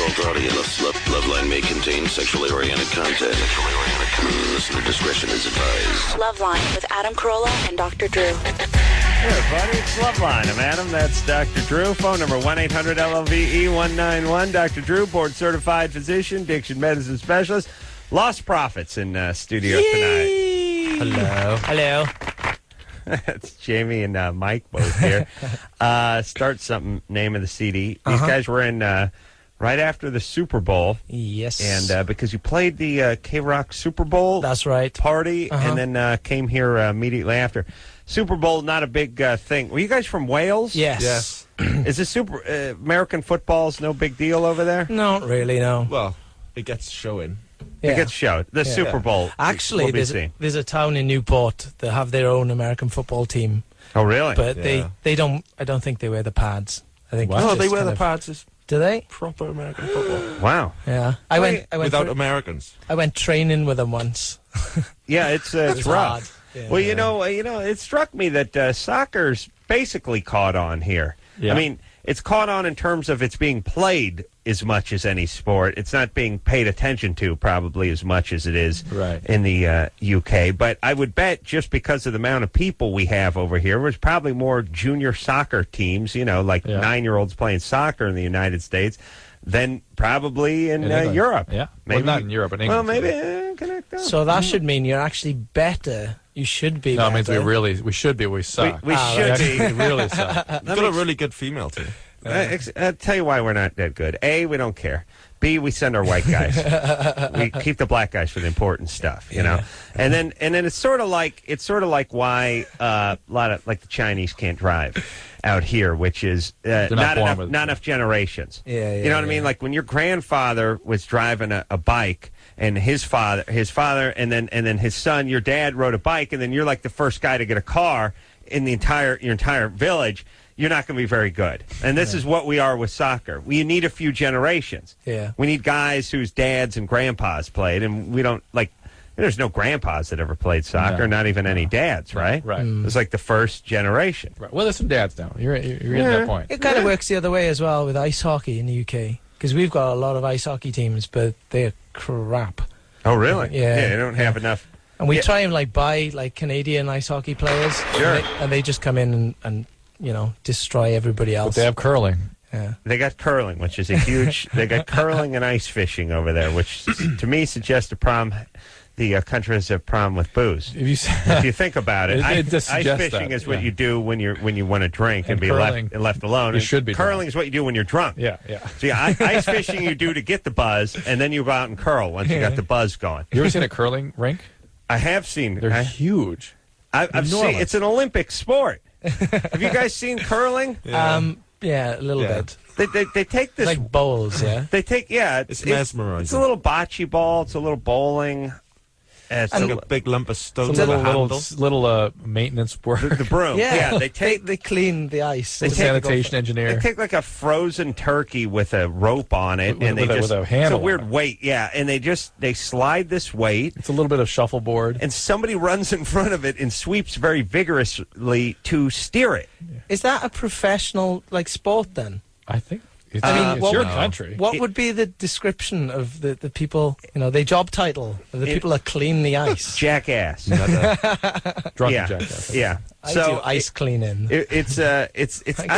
adult audience. Loveline may contain sexually oriented content. Listener discretion is advised. Loveline with Adam Carolla and Dr. Drew. Hey, everybody, it's Loveline. I'm Adam. That's Dr. Drew. Phone number 1-800-LOVE-191. Dr. Drew, board-certified physician, diction medicine specialist. Lostprophets in studio tonight. Hello. It's Jamie and Mike both here. Start something, name of the CD. These guys were in right after the Super Bowl. Yes. And because you played the K-Rock Super Bowl That's right. party and then came here immediately after. Super Bowl, not a big thing. Were you guys from Wales? Yes. Is this American football's no big deal over there? Not really, no. Well, it gets showing. It gets showed. The Super Bowl. Actually, will be seen. there's a town in Newport that have their own American football team. Oh, really? But they don't, I don't think they wear the pads. I think No, it's they just wear kind the of- pads. It's Do they? proper American football. Wow. Yeah. I went Without Americans. I went training with them once. Yeah, it's rough. hard. Yeah. Well, you know, it struck me that soccer's basically caught on here. Yeah. I mean, it's caught on in terms of it's being played as much as any sport. It's not being paid attention to probably as much as it is in the UK. But I would bet just because of the amount of people we have over here, there's probably more junior soccer teams, you know, like 9-year-olds playing soccer in the United States than probably in Europe. Yeah. Maybe Well, not in Europe, in England. Well, maybe connect up. So that should mean you're actually better. You should be No, it better. means we should be. We suck. We should be. We really suck. You've got a really good female team. I'll tell you why we're not that good. A, we don't care. B, we send our white guys. We keep the black guys for the important stuff, you know. And then it's sort of like why a lot of like the Chinese can't drive out here, which is not enough generations. Yeah, you know what I mean? Like when your grandfather was driving a bike. And his father, and then his son. Your dad rode a bike, and then you're like the first guy to get a car in your entire village. You're not going to be very good. And this is what we are with soccer. We need a few generations. Yeah. We need guys whose dads and grandpas played, and we don't like. There's no grandpas that ever played soccer, not even any dads, right? Right. It's like the first generation. Right. Well, there's some dads now. You're getting that point. It kind of works the other way as well with ice hockey in the UK. Because we've got a lot of ice hockey teams, but they're crap. Oh, really? Yeah. They don't have enough. And we try and buy Canadian ice hockey players. Sure. And they just come in and destroy everybody else. But they have curling. Yeah. They got curling, which is a huge. They got curling and ice fishing over there, which to me suggests a problem. The country has a problem with booze. If you think about it, ice fishing is what you do when you want to drink and be left alone. You should be. Curling is what you do when you're drunk. Yeah. So ice fishing you do to get the buzz, and then you go out and curl once you got the buzz going. You ever seen a curling rink? I have seen. They're huge. I've seen. It's an Olympic sport. Have you guys seen curling? Yeah, a little bit. They take this Like bowls, yeah. They take It's mesmerizing. It's a little bocce ball. It's a little bowling. It's like a big lump of stone. It's a little maintenance work. The broom. Yeah, they clean the ice. The sanitation engineer. They take like a frozen turkey with a rope on it, With a handle. It's a weird weight, and they slide this weight. It's a little bit of shuffleboard, and somebody runs in front of it and sweeps very vigorously to steer it. Is that a professional sport then? I think. It's what your would, country. What would be the description of the people, the job title of the people that clean the ice? Jackass. Drunken jackass. Yeah. I do ice cleaning. It's I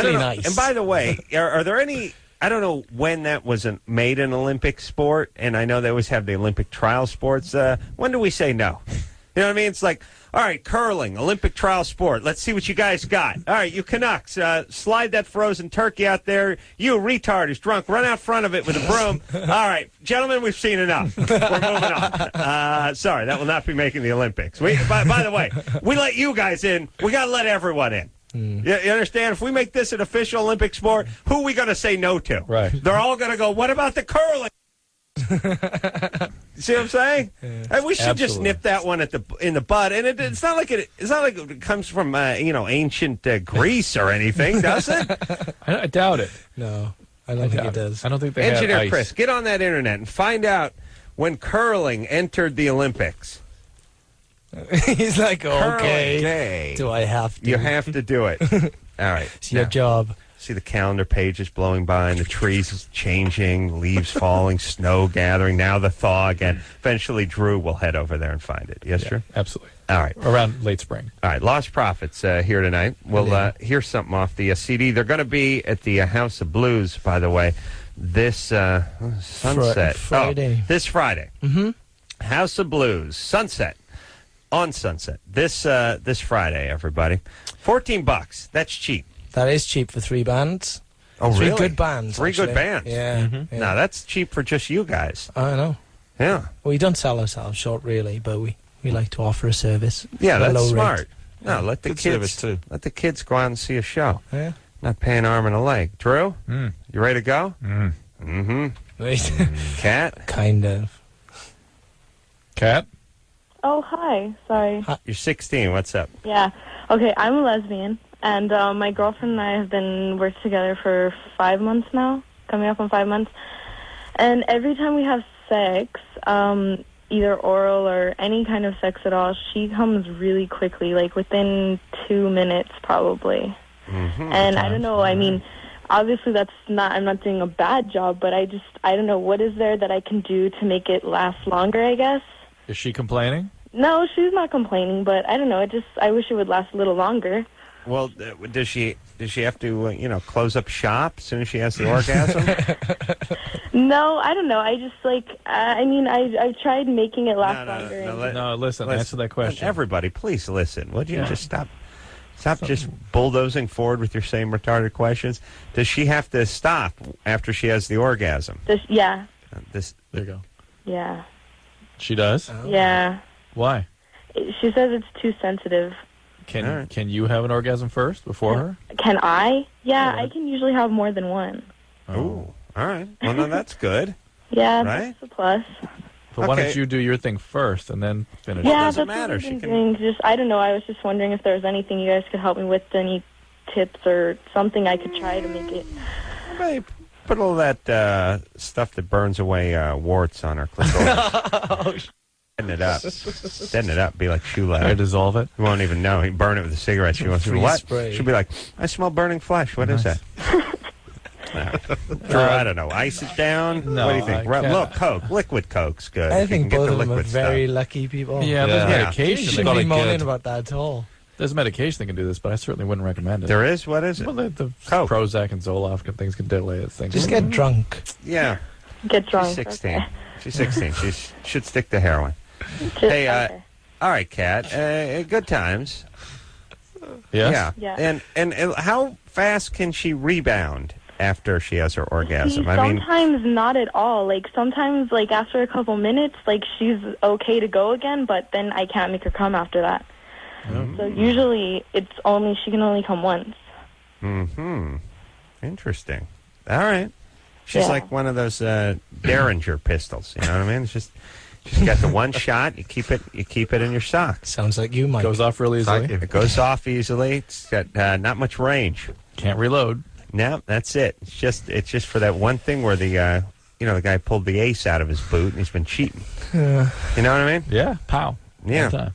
don't know. Ice. And by the way, are there any? I don't know when that was made an Olympic sport, and I know they always have the Olympic trial sports. When do we say no? You know what I mean? It's like, all right, curling, Olympic trial sport. Let's see what you guys got. All right, you Canucks, slide that frozen turkey out there. You retard who's drunk, run out front of it with a broom. All right, gentlemen, we've seen enough. We're moving on. Sorry, that will not be making the Olympics. By the way, we let you guys in. We got to let everyone in. You understand? If we make this an official Olympic sport, who are we going to say no to? Right. They're all going to go, what about the curling? See what I'm saying? Yeah. We should just nip that one in the bud. And it's not like it comes from ancient Greece or anything, does it? I doubt it. No, I don't think it does. I don't think they have Engineer ice. Chris, get on that internet and find out when curling entered the Olympics. He's like, okay, Curling. do I have to? You have to do it. All right, It's your job. See the calendar pages blowing by and the trees changing, leaves falling, snow gathering, now the thaw again. Eventually, Drew will head over there and find it. Yes, Drew? Absolutely. All right. Around late spring. All right, Lostprophets here tonight. We'll hear something off the CD. They're going to be at the House of Blues, by the way, this Sunset. Friday. This Friday. Mm-hmm. House of Blues, Sunset. On Sunset. This Friday, everybody. $14. That's cheap. That is cheap for 3 bands. Oh, Three really? good bands. Three actually. good bands. Yeah. Yeah. Now, that's cheap for just you guys. I know. Yeah. We don't sell ourselves short, really, but we like to offer a service. Yeah, at a that's low smart. rate. No, let the Good kids service, too. Let the kids go out and see a show. Yeah. Not pay an arm and a leg. Drew, you ready to go? Mm-hmm. Wait. Kat, Kind of. Kat? Oh, hi. Sorry. you're 16. What's up? Yeah. Okay, I'm a lesbian, and my girlfriend and I have been worked together for 5 months now, coming up on 5 months. And every time we have sex, either oral or any kind of sex at all, she comes really quickly, like within 2 minutes probably. Mm-hmm. And I don't know, I mean, obviously I'm not doing a bad job, but I don't know, what is there that I can do to make it last longer, I guess? Is she complaining? No, she's not complaining, but I don't know, I wish it would last a little longer. Well, does she have to close up shop as soon as she has the orgasm? No, I don't know. I just I've tried making it last longer. No, listen, answer that question. Everybody, please listen. Would you just stop just bulldozing forward with your same retarded questions? Does she have to stop after she has the orgasm? Yeah. There you go. Yeah. She does? Yeah. Why? She says it's too sensitive. Can you have an orgasm first before her? Can I? Yeah, I can usually have more than one. Oh, all right. Well, no, that's good. Yeah, right? that's a plus. But why don't you do your thing first and then finish? Yeah, doesn't that's matter. what She I've been can. doing. Just I don't know. I was just wondering if there was anything you guys could help me with, any tips or something I could try to make it. Everybody put all that stuff that burns away warts on her clitoris. Setting it up. Be like shoe leather. I dissolve it. You won't even know. You burn it with a cigarette. She wants to be what? Spray. She'll be like, I smell burning flesh. What is that? Drew, I don't know. Ice it down? No, what do you think? I can't. Look, Coke. Liquid Coke's good. I If you think can get both the of them are liquid very stuff. lucky people. Yeah, there's Yeah. You medication. shouldn't Gotta be moaning get- about that at all. There's medication that can do this, but I certainly wouldn't recommend it. There is? What is it? Well, the Coke. Prozac and Zoloft and things can delay it. Things. Just get drunk. Yeah. Get drunk. She's 16. Okay. She's 16. She should stick to heroin. Just, Hey, okay. all right, Kat. Good times. Yes? Yeah. And how fast can she rebound after she has her orgasm? See, I mean, sometimes not at all. Like sometimes, like after a couple minutes, like she's okay to go again, but then I can't make her come after that. So usually she can only come once. Interesting. All right. She's like one of those Derringer pistols. You know what I mean? It's just she's got the one shot. You keep it in your sock. Sounds like you, Mike. Goes off really easily. It goes off easily. It's got not much range. Can't reload. No, that's it. It's just for that one thing where the guy pulled the ace out of his boot and he's been cheating. You know what I mean? Yeah, pow. Yeah. All the time.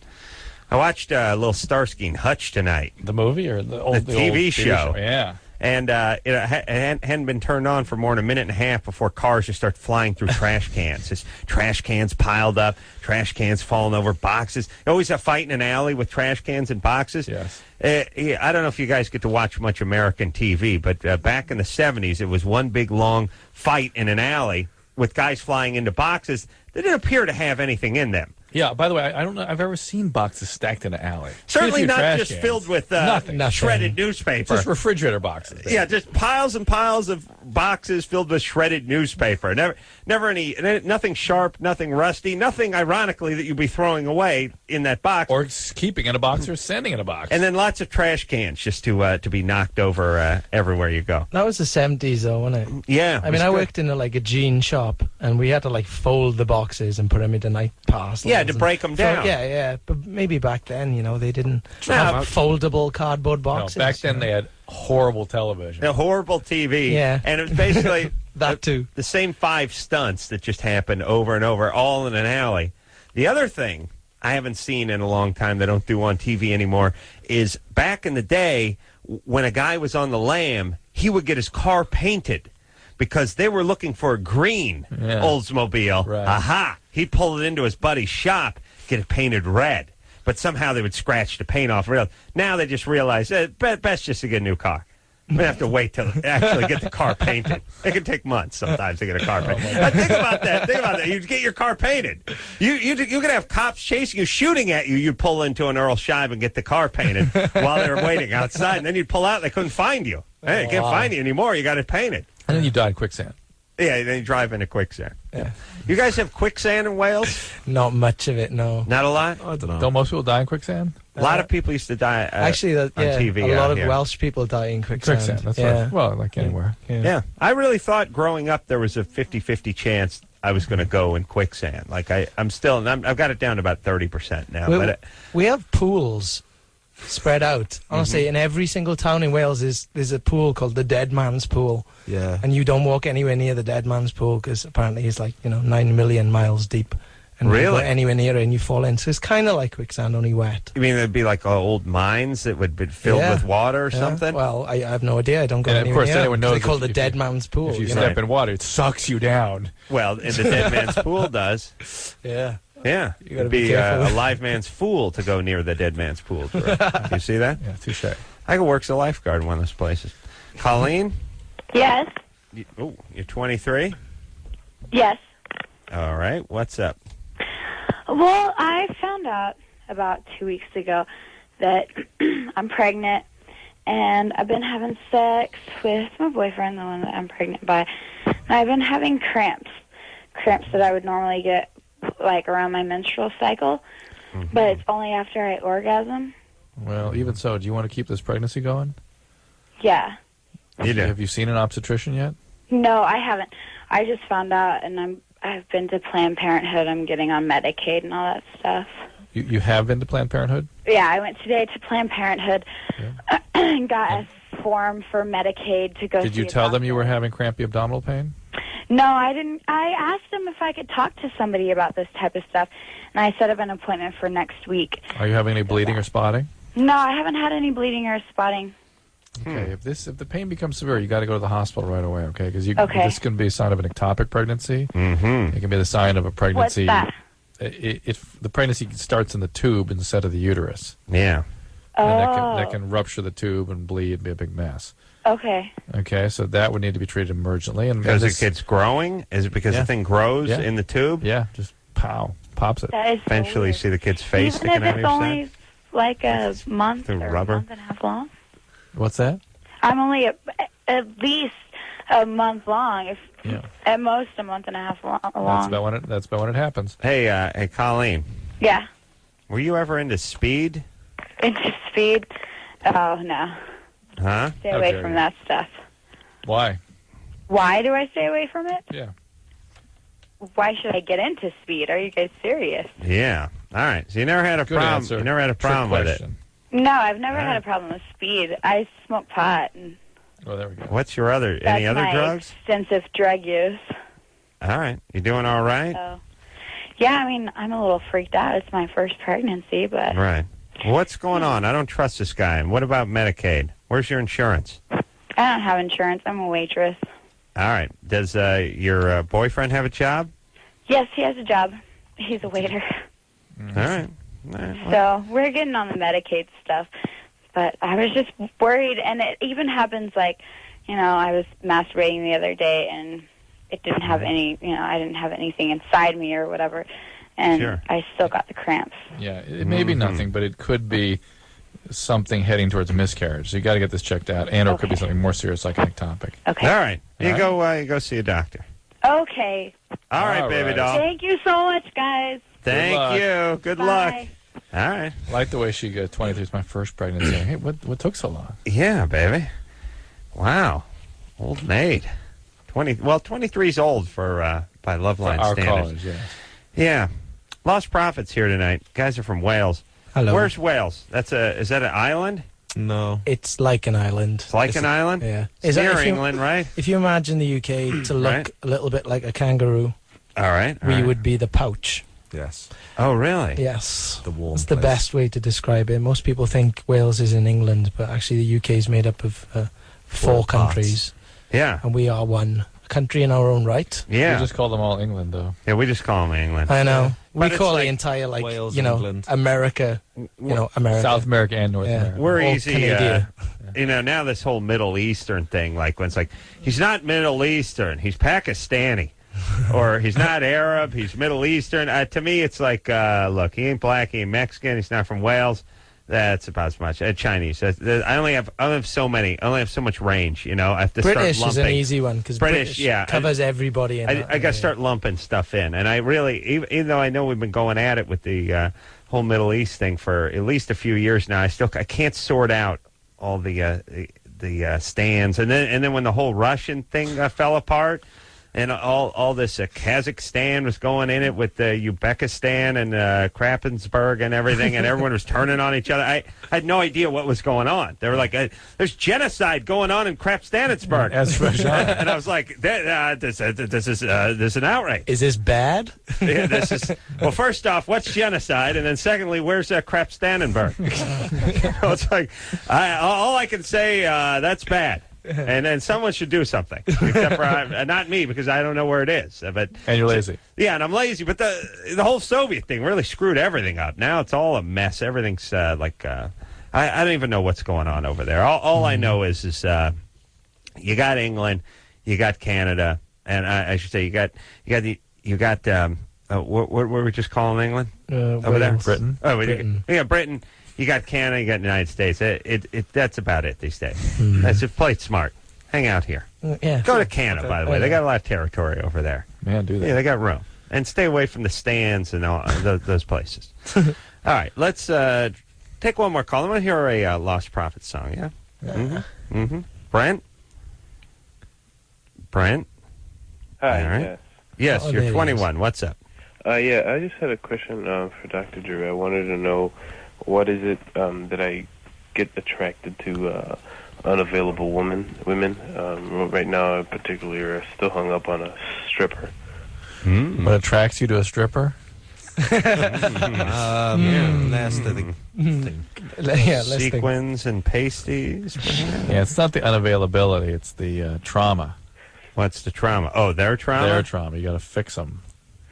I watched a little Starsky and Hutch tonight. The movie or the old TV show. Yeah. And it hadn't been turned on for more than a minute and a half before cars just start flying through trash cans. Just trash cans piled up, trash cans falling over, boxes. You always have fight in an alley with trash cans and boxes. Yes. I don't know if you guys get to watch much American TV, but back in the 70s, it was one big, long fight in an alley with guys flying into boxes that didn't appear to have anything in them. Yeah, by the way, I don't know I've ever seen boxes stacked in an alley. Certainly See a few not trash just cans. filled with Nothing. shredded newspaper. Just refrigerator boxes. Yeah, just piles and piles of boxes filled with shredded newspaper. Never any, nothing sharp, nothing rusty, nothing, ironically, that you'd be throwing away in that box. Or keeping in a box or sending in a box. And then lots of trash cans just to be knocked over everywhere you go. That was the 70s, though, wasn't it? Yeah. I mean, I worked in a jean shop, and we had to fold the boxes and put them into night parcels. Yeah, to break them down. Yeah. But maybe back then, they didn't have foldable cardboard No, boxes. back then they had horrible television. A horrible TV. Yeah. And it was basically That too. the same 5 stunts that just happened over and over, all in an alley. The other thing I haven't seen in a long time, they don't do on TV anymore, is back in the day when a guy was on the lam, he would get his car painted because they were looking for a green Oldsmobile. Right. Aha! He'd pull it into his buddy's shop, get it painted red. But somehow they would scratch the paint off. Now they just realize best just to get a new car. We have to wait till actually get the car painted. It can take months sometimes to get a car painted. Think about that. You get your car painted. You could have cops chasing you, shooting at you. You'd pull into an Earl Shive and get the car painted while they were waiting outside. And then you'd pull out and they couldn't find you. Hey, can't find you anymore. You got it painted. And then you die in quicksand. Yeah, then you drive into quicksand. Yeah. You guys have quicksand in Wales? Not much of it, no. Not a lot? I don't know. Don't most people die in quicksand? A lot of people used to die on TV a lot of here. Welsh people die in quicksand. That's right. Well, like anywhere. Yeah. I really thought growing up there was a 50-50 chance I was going to go in quicksand. Like I've got it down to about 30% now. We have pools spread out. Honestly, in every single town in Wales there's a pool called the Dead Man's Pool. Yeah. And you don't walk anywhere near the Dead Man's Pool because apparently it's like, 9 million miles deep. And really? You go anywhere near it and you fall in. So it's kind of like quicksand, only wet. You mean there'd be like old mines that would be filled with water or something? Well, I have no idea. I don't go And anywhere of course, near anyone it. knows They call it the if Dead Man's Pool. If you step in water, it sucks you down. Well, and the Dead Man's Pool does. Yeah. Yeah. You gotta It'd be be careful. a live man's fool to go near the Dead Man's Pool. You see that? Yeah, touche. I could work as a lifeguard in one of those places. Colleen? Yes. You're 23? Yes. All right. What's up? Well, I found out about 2 weeks ago that I'm pregnant, and I've been having sex with my boyfriend, the one that I'm pregnant by, and I've been having cramps that I would normally get, like, around my menstrual cycle, but it's only after I orgasm. Well, even so, do you want to keep this pregnancy going? Yeah. You do. Have you seen an obstetrician yet? No, I haven't. I just found out, and I've been to Planned Parenthood. I'm getting on Medicaid and all that stuff. You have been to Planned Parenthood? Yeah, I went today to Planned Parenthood and got a form for Medicaid to go. Did you see a tell them you were doctor. having crampy abdominal pain? No, I didn't. I asked them if I could talk to somebody about this type of stuff, and I set up an appointment for next week. Are you having any bleeding or spotting? No, I haven't had any bleeding or spotting. Okay, if the pain becomes severe, you got to go to the hospital right away, okay? Because this can be a sign of an ectopic pregnancy. Mm-hmm. It can be the sign of a pregnancy. What's that? If the pregnancy starts in the tube instead of the uterus, Yeah. and that can rupture the tube and bleed and be a big mess. Okay. Okay, so that would need to be treated emergently. And Because the this- kid's growing? Is it because the thing grows in the tube? Yeah, just pops it. That is so Eventually you weird. see the kid's face Even sticking if out of it's your only side? like a month the or rubber? a month and a half long. What's that? I'm only at least a month long, at most a month and a half long. That's about when it happens. Hey, Colleen. Yeah. Were you ever into speed? Into speed? Oh, no. Huh? Stay away from that stuff. Why? Why do I stay away from it? Yeah. Why should I get into speed? Are you guys serious? Yeah. All right. So you never had a Good problem. answer. You never had a Trick problem with it. question. No, I've never All had right. a problem with speed. I smoke pot, and Oh, there we go. What's your any that's other my drugs? extensive drug use. All right. You doing all right? So, yeah, I mean, I'm a little freaked out. It's my first pregnancy, but Right. Well, what's going on? I don't trust this guy. And what about Medicaid? Where's your insurance? I don't have insurance. I'm a waitress. All right. Does your boyfriend have a job? Yes, he has a job. He's a waiter. All right. So we're getting on the Medicaid stuff. But I was just worried, and it even happens like, I was masturbating the other day, and it didn't have any, I didn't have anything inside me or whatever, and Sure. I still got the cramps. Yeah, it may be nothing, but it could be something heading towards a miscarriage. So you got to get this checked out, or it could be something more serious like an ectopic. Okay. All right. You All go see a doctor. Okay. All right, baby right. doll. Thank you so much, guys. Thank luck. you. Good Bye. luck. All right. I like the way she got 23 is my first pregnancy. Hey, what took so long? Yeah, baby. Wow. Old maid. 23 is old for by Loveline Our standards. college, yeah. Yeah. Lostprophets here tonight. Guys are from Wales. Hello. Where's Wales? Is that an island? No. It's like an island. It's like an island? Yeah. It's near if you- England, right? If you imagine the UK to look Right. a little bit like a kangaroo, All right. all we right. would be the pouch. Yes. Oh, really? Yes. The warm That's the place. best way to describe it. Most people think Wales is in England, but actually the UK is made up of 4 countries, Yeah. and we are one country in our own right. Yeah. We just call them all England, though. Yeah, we just call them England. I know. We But it's call like the entire, Wales, America, America. South America and North America. We're All easy. Canadian. Now this whole Middle Eastern thing, like when it's like, he's not Middle Eastern, he's Pakistani. Or he's not Arab, he's Middle Eastern. To me, it's like, look, he ain't black, he ain't Mexican, he's not from Wales. That's about as much. Chinese. I only have so many. I only have so much range. I have to British start is lumping. an easy one because British covers everybody. I got to start lumping stuff in, and I really, even though I know we've been going at it with the whole Middle East thing for at least a few years now, I can't sort out all the stands, and then when the whole Russian thing fell apart. And all this Kazakhstan was going in it with Uzbekistan and Krappensburg and everything, and everyone was turning on each other. I had no idea what was going on. They were like, "There's genocide going on in Krappensburg," and I was like, "This is an outrage. Is this bad?" Yeah, this is. Well, first off, what's genocide, and then secondly, where's Krappensburg? It's like all I can say. That's bad. And then someone should do something, except for not me, because I don't know where it is. But And you're lazy. Yeah, and I'm lazy. But the whole Soviet thing really screwed everything up. Now it's all a mess. Everything's I don't even know what's going on over there. All I know is you got England, you got Canada, and I should say you got what were we just calling England over there? Britain. Oh, Britain. You got Britain. You got Canada, you got the United States. That's about it these days. That's just play it smart. Hang out here. Yeah. Go to Canada, by the way. They got a lot of territory over there. Man, do that. Yeah, they got room. And stay away from the stands and all those places. All right, let's take one more call. I want to hear a Lost Prophets song, yeah? Mm-hmm. Brent? Brent? Hi, All right. yes. Yes, Oh, you're there he 21. What's up? Yeah, I just had a question for Dr. Drew. I wanted to know what is it that I get attracted to unavailable women? Right now, I particularly are still hung up on a stripper. What attracts you to a stripper? That's the thing. Yeah, let's think. Sequins and pasties? Yeah, it's not the unavailability; it's the trauma. What's the trauma? Oh, their trauma? Their trauma. You got to fix them.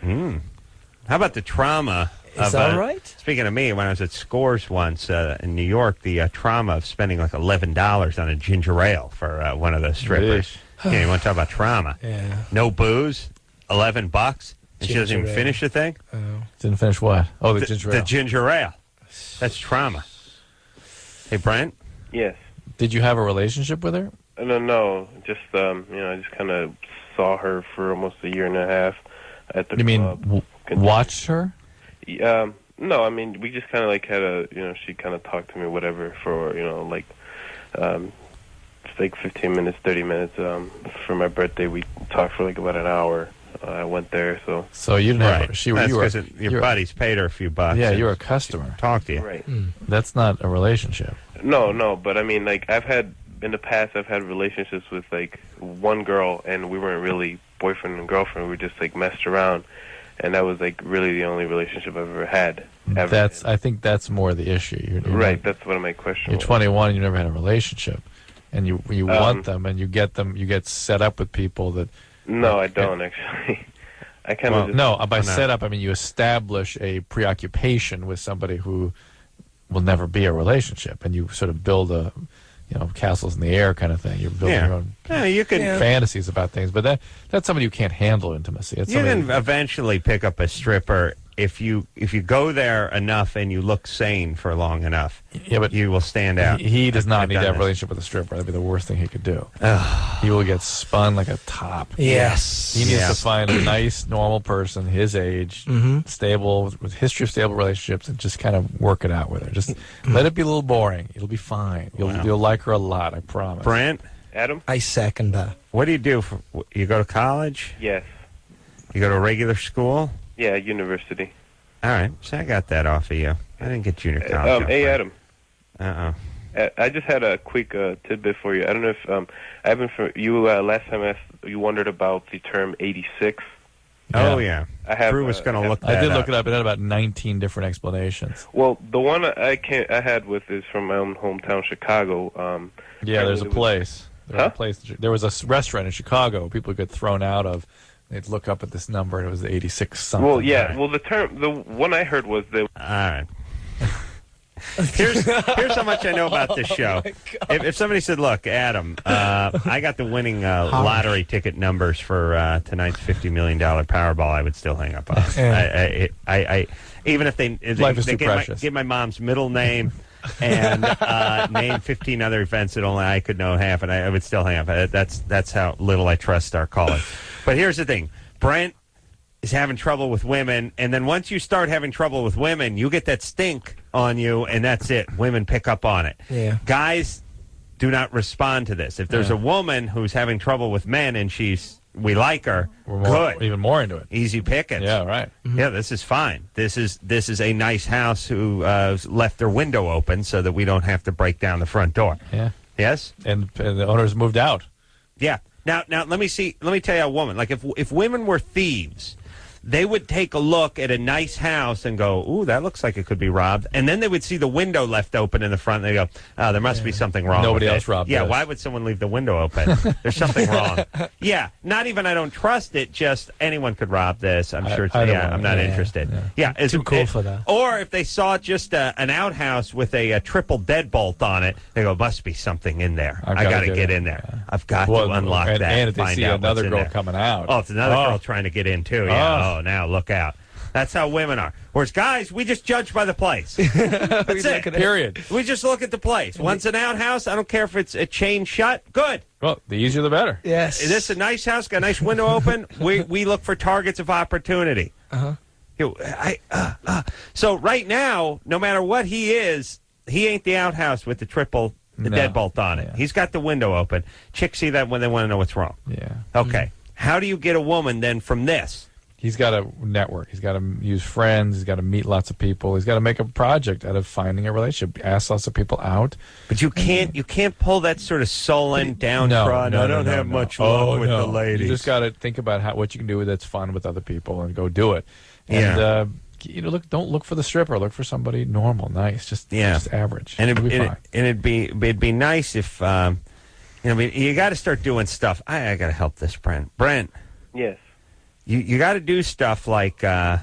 How about the trauma? Is that right? Speaking of me, when I was at Scores once in New York, the trauma of spending like $11 on a ginger ale for one of those strippers. Yeah, you want to talk about trauma? Yeah. No booze, $11, and she doesn't even Ginger ale. finish the thing. Didn't finish what? Oh, the ginger ale. The ginger ale. That's trauma. Hey, Brent. Yes. Did you have a relationship with her? No, just I just kind of saw her for almost a year and a half at the You mean club. watched her? No, I mean we just kind of like had a she kind of talked to me whatever for it's like 15 minutes, 30 minutes. For my birthday, we talked for like about an hour. I went there, so. So you didn't have her. That's You were because your buddies paid her a few bucks. Yeah, and you're a customer. talk to you. Right. That's not a relationship. No, but I mean, like in the past, I've had relationships with like one girl, and we weren't really boyfriend and girlfriend. We just like messed around, and that was like really the only relationship I've ever had. I think that's more the issue. You're right. That's what my question You're was. 21. You never had a relationship, and you want them, and you get them. You get set up with people that. No, I don't actually. I kind of by set up, I mean you establish a preoccupation with somebody who will never be a relationship, and you sort of build a, castles in the air kind of thing. You're building your own you can fantasies about things, but that's somebody who can't handle intimacy. It's You somebody can eventually pick up a stripper if you go there enough and you look sane for long enough. Yeah, but you will stand out. He does not I've need to done have a this. relationship with a stripper. That'd be the worst thing he could do. He will get spun like a top. Yes. He needs to find a nice, normal person, his age, stable, with history of stable relationships, and just kind of work it out with her. Just let it be a little boring. It'll be fine. You'll like her a lot, I promise. Brent, Adam? I second that. what do you do? You go to college? Yes. You go to a regular school? Yeah, university. All right. So I got that off of you. I didn't get junior college. Hey, Adam. Uh-oh. I just had a quick tidbit for you. I don't know if I haven't. You last time you wondered about the term 86. Oh yeah. I have. Drew was going to look. I did that look it up. It had about 19 different explanations. Well, the one I had with is from my own hometown, Chicago. Yeah, there's a place. There was a restaurant in Chicago where people get thrown out of. They'd look up at this number, and it was 86 something. Well, yeah. Well, the one I heard was All right. Here's how much I know about this show. If somebody said, "Look, Adam, I got the winning lottery ticket numbers for tonight's $50 million Powerball," I would still hang up on it. I even if they give my mom's middle name and name 15 other events that only I could know half, and I would still hang up. That's how little I trust our caller. But here's the thing, Brent is having trouble with women, and then once you start having trouble with women, you get that stink on you, and that's it. Women pick up on it. Yeah. Guys do not respond to this. If there's a woman who's having trouble with men and we like her, good. Even more into it. Easy pickings. Yeah, right. Mm-hmm. Yeah, this is fine. This is a nice house who left their window open so that we don't have to break down the front door. Yeah. Yes? And the owners moved out. Yeah. Now let me tell you a woman. Like if women were thieves, they would take a look at a nice house and go, "Ooh, that looks like it could be robbed." And then they would see the window left open in the front, and they go, "Oh, there must be something wrong." Nobody with else it. robbed Yeah, this. why would someone leave the window open? There's something wrong. Yeah, not even I don't trust it. Just anyone could rob this. I'm sure. I'm not interested. Yeah. It's too cool for that. Or if they saw just an outhouse with a triple deadbolt on it, they go, "Must be something in there. I got to get in there. Yeah. I've got to unlock that." And if they find see out another what's in girl there. coming out. Oh, it's another girl trying to get in, too. Yeah. Oh, now look out. That's how women are. Whereas guys, we just judge by the place. That's it. Period. We just look at the place. Once an outhouse, I don't care if it's a chain shut. Good. Well, the easier the better. Yes. Is this a nice house? Got a nice window open? We look for targets of opportunity. So right now, no matter what he is, he ain't the outhouse with the deadbolt on it. Yeah. He's got the window open. Chicks see that when they want to know what's wrong. Yeah. Okay. How do you get a woman then from this? He's got to network. He's got to use friends. He's got to meet lots of people. He's got to make a project out of finding a relationship. Ask lots of people out. But you can't pull that sort of sullen, downtrodden. I don't have much luck with the ladies. You just got to think about what you can do that's fun with other people and go do it. Yeah. And don't look for the stripper. Look for somebody normal, nice, just average. And it'd it'd be nice if you got to start doing stuff. I got to help this Brent. Brent. Yes. You got to do stuff like you got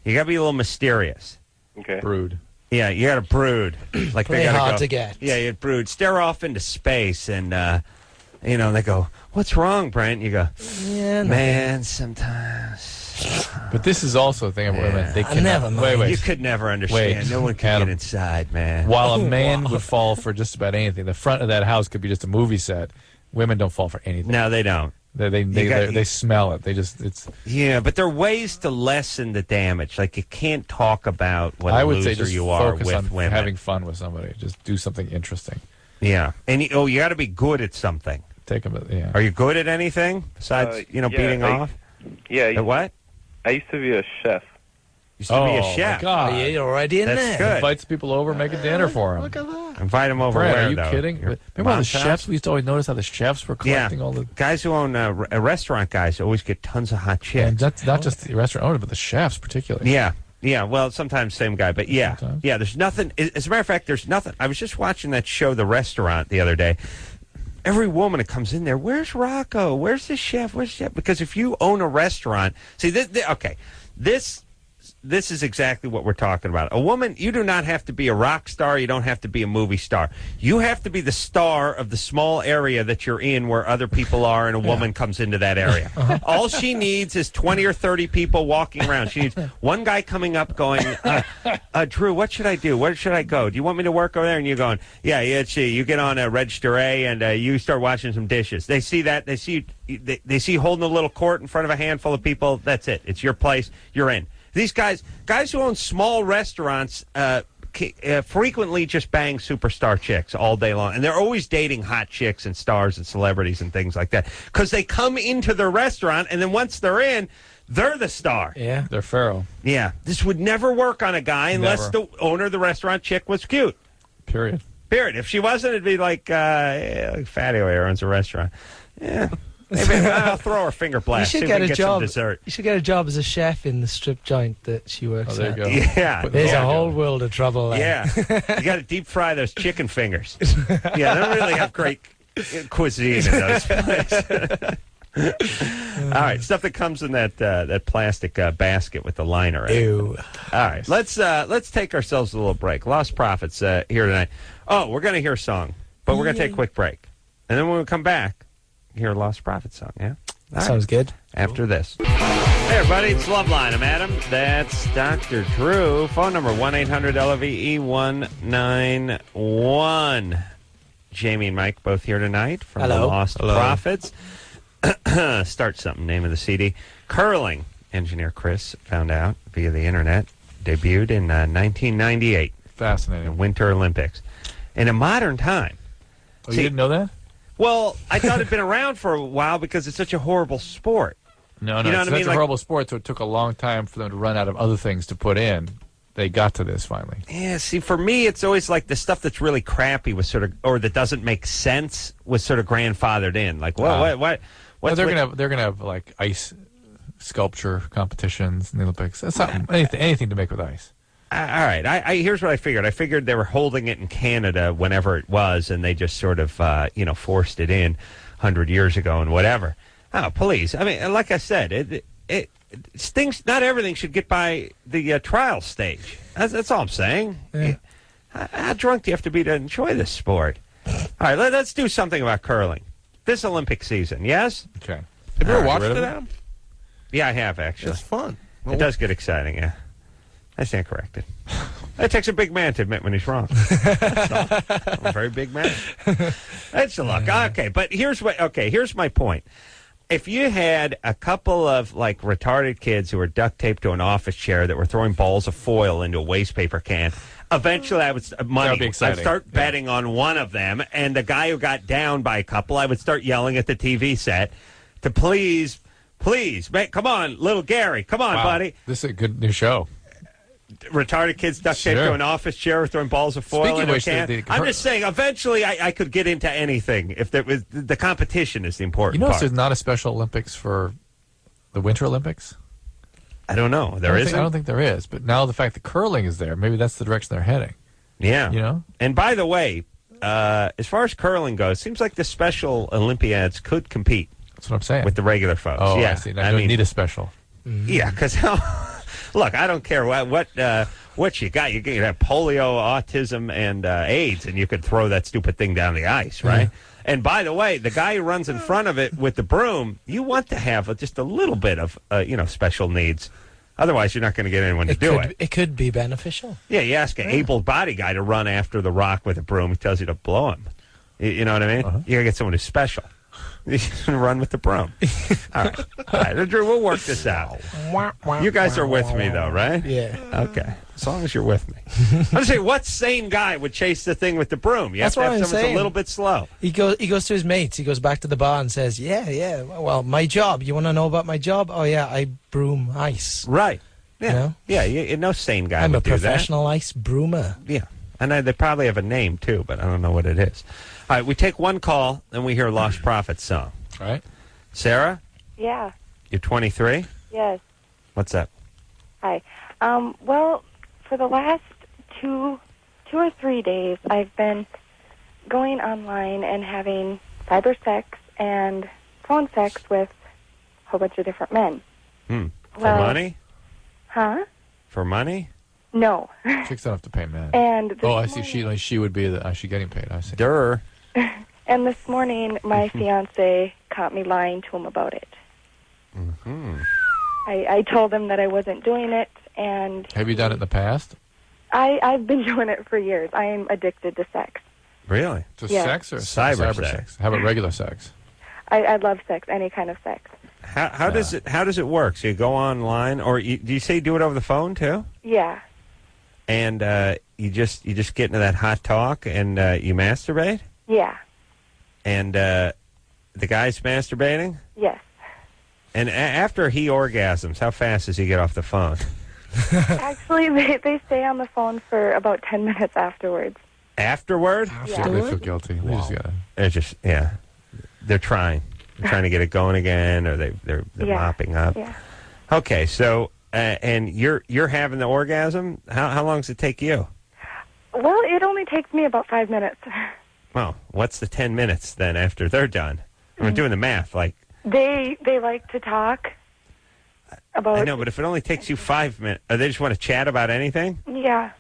to be a little mysterious. Okay. Brood. Yeah, you got to brood. Like Pretty they got hard go, to get. Yeah, you brood. Stare off into space, and they go, "What's wrong, Brent?" You go, "Yeah, man, sometimes." But this is also a thing of women. They can never mind. Wait. You could never understand. No one can Adam, get inside, man. While a man would fall for just about anything, the front of that house could be just a movie set. Women don't fall for anything. No, they don't. They smell it. Yeah, but there are ways to lessen the damage. Like you can't talk about what I a would loser say just you are focus with on women. having fun with somebody. Just do something interesting. Yeah, and you got to be good at something. Take them. Yeah. Are you good at anything besides beating off? Yeah. At what? I used to be a chef. Used to be a chef. My God. Oh, yeah, you're already in That's there. good. Invites people over, make a dinner for them. Look at that. Invite them over. Brad, where, are you though? kidding? Your Remember all the mom's chefs? house? We used to always notice how the chefs were collecting all the. Guys who own restaurant guys always get tons of hot chicks. And that's not just the restaurant owners, but the chefs particularly. Yeah. Well, sometimes same guy, but yeah. Sometimes. Yeah, there's nothing. As a matter of fact, there's nothing. I was just watching that show, The Restaurant, the other day. Every woman that comes in there, where's Rocco? Where's the chef? Where's the chef? Because if you own a restaurant, see, this is exactly what we're talking about. A woman, you do not have to be a rock star. You don't have to be a movie star. You have to be the star of the small area that you're in where other people are, and a woman comes into that area. All she needs is 20 or 30 people walking around. She needs one guy coming up going, Drew, what should I do? Where should I go? Do you want me to work over there? And you're going, yeah, you get on Register A, and you start washing some dishes. They see that. They see you holding a little court in front of a handful of people. That's it. It's your place. You're in. These guys who own small restaurants frequently just bang superstar chicks all day long. And they're always dating hot chicks and stars and celebrities and things like that. Because they come into their restaurant, and then once they're in, they're the star. Yeah. They're Pharaoh. Yeah. This would never work on a guy unless the owner of the restaurant chick was cute. Period. If she wasn't, it'd be like Fatty over here owns a restaurant. Yeah. Maybe I'll throw her finger blast. You should get a job. You should get a job as a chef in the strip joint that she works there you at. go. Yeah, there's a whole world of trouble there. Yeah, you got to deep fry those chicken fingers. Yeah, they don't really have great cuisine in those places. All right, stuff that comes in that plastic basket with the liner in it. Ew. All right, let's take ourselves a little break. Lost Prophets here tonight. Oh, we're going to hear a song, but we're going to take a quick break. And then when we come back, hear a Lost Prophets song, yeah? All Sounds good. After this. Hey, everybody, it's Loveline. I'm Adam. That's Dr. Drew. Phone number 1-800-LOVE-191. Jamie and Mike both here tonight from the Lost Prophets. Start Something, name of the CD. Curling, engineer Chris found out via the internet. Debuted in 1998. Fascinating. The Winter Olympics. In a modern time. Oh, you didn't know that? Well, I thought it'd been around for a while because it's such a horrible sport. No, you know it's a horrible sport, so it took a long time for them to run out of other things to put in. They got to this finally. Yeah, see, for me, it's always like the stuff that's really crappy was sort of, or that doesn't make sense was sort of grandfathered in. Like, what? They're gonna have like ice sculpture competitions in the Olympics. That's something, anything to make with ice. All right. Here's what I figured. I figured they were holding it in Canada whenever it was, and they just sort of, forced it in 100 years ago and whatever. Oh, please. I mean, like I said, things. Not everything should get by the trial stage. That's all I'm saying. Yeah. How drunk do you have to be to enjoy this sport? All right, let's do something about curling. This Olympic season, yes? Okay. Have you ever All right, watched it, Adam? Yeah, I have, actually. It's fun. It does get exciting, yeah. I stand corrected. It takes a big man to admit when he's wrong. I'm a very big man. That's a look. Okay, but here's my point. If you had a couple of like retarded kids who were duct taped to an office chair that were throwing balls of foil into a waste paper can, eventually I would I'd start betting on one of them, and the guy who got down by a couple, I would start yelling at the TV set to please, come on, little Gary, come on, buddy. This is a good new show. Retarded kids duct taped to an office chair throwing balls of foil in a can. I'm just saying, eventually I could get into anything if there was the competition is the important part. There's not a Special Olympics for the Winter Olympics? I don't know. There isn't? I don't think there is. But now the fact that curling is there, maybe that's the direction they're heading. Yeah. You know? And by the way, as far as curling goes, it seems like the Special Olympiads could compete. That's what I'm saying. With the regular folks. Oh, yeah. I see. Now you don't need a special. Yeah, because look, I don't care what you got. You can have polio, autism, and AIDS, and you could throw that stupid thing down the ice, right? Mm-hmm. And by the way, the guy who runs in front of it with the broom, you want to have just a little bit of special needs. Otherwise, you're not going to get anyone to do it. It could be beneficial. Yeah, you ask an able-bodied guy to run after the rock with a broom, he tells you to blow him. You know what I mean? Uh-huh. You got to get someone who's special. You can run with the broom. All right, Drew, we'll work this out. You guys are with me, though, right? Yeah. Okay, as long as you're with me. I'm saying, what sane guy would chase the thing with the broom? You have to have someone who's a little bit slow. He goes to his mates. He goes back to the bar and says, yeah, well, my job. You want to know about my job? Oh, yeah, I broom ice. Right. Yeah. You know? Yeah, no sane guy I'm would do that. I'm a professional ice broomer. Yeah, and they probably have a name, too, but I don't know what it is. All right, we take one call, and we hear Lost Prophets song. All right. Yeah. Sarah? You're 23? Yes. What's up? Hi. Well, for the last two or 3 days, I've been going online and having cyber sex and phone sex with a whole bunch of different men. For money? Huh? For money? No. Chicks don't have to pay men. And I see. She would be she getting paid. I see. Durr. And this morning, my fiance caught me lying to him about it. Mm-hmm. I told him that I wasn't doing it, and... Have you done it in the past? I've been doing it for years. I am addicted to sex. Really? To sex or cyber sex? How about regular sex? I love sex, any kind of sex. How does it work? So you go online, or do you say you do it over the phone too? Yeah. And you just get into that hot talk and you masturbate? Yeah. And the guy's masturbating? Yes. And after he orgasms, how fast does he get off the phone? Actually, they stay on the phone for about 10 minutes afterwards. Afterward? Yeah. They feel guilty. Wow. They're trying. They're trying to get it going again, or they're mopping up. Yeah. Okay, so and you're having the orgasm. How long does it take you? Well, it only takes me about 5 minutes. Well, what's the 10 minutes then after they're done? I'm doing the math. Like They like to talk about. I know, but if it only takes you 5 minutes, they just want to chat about anything? Yeah.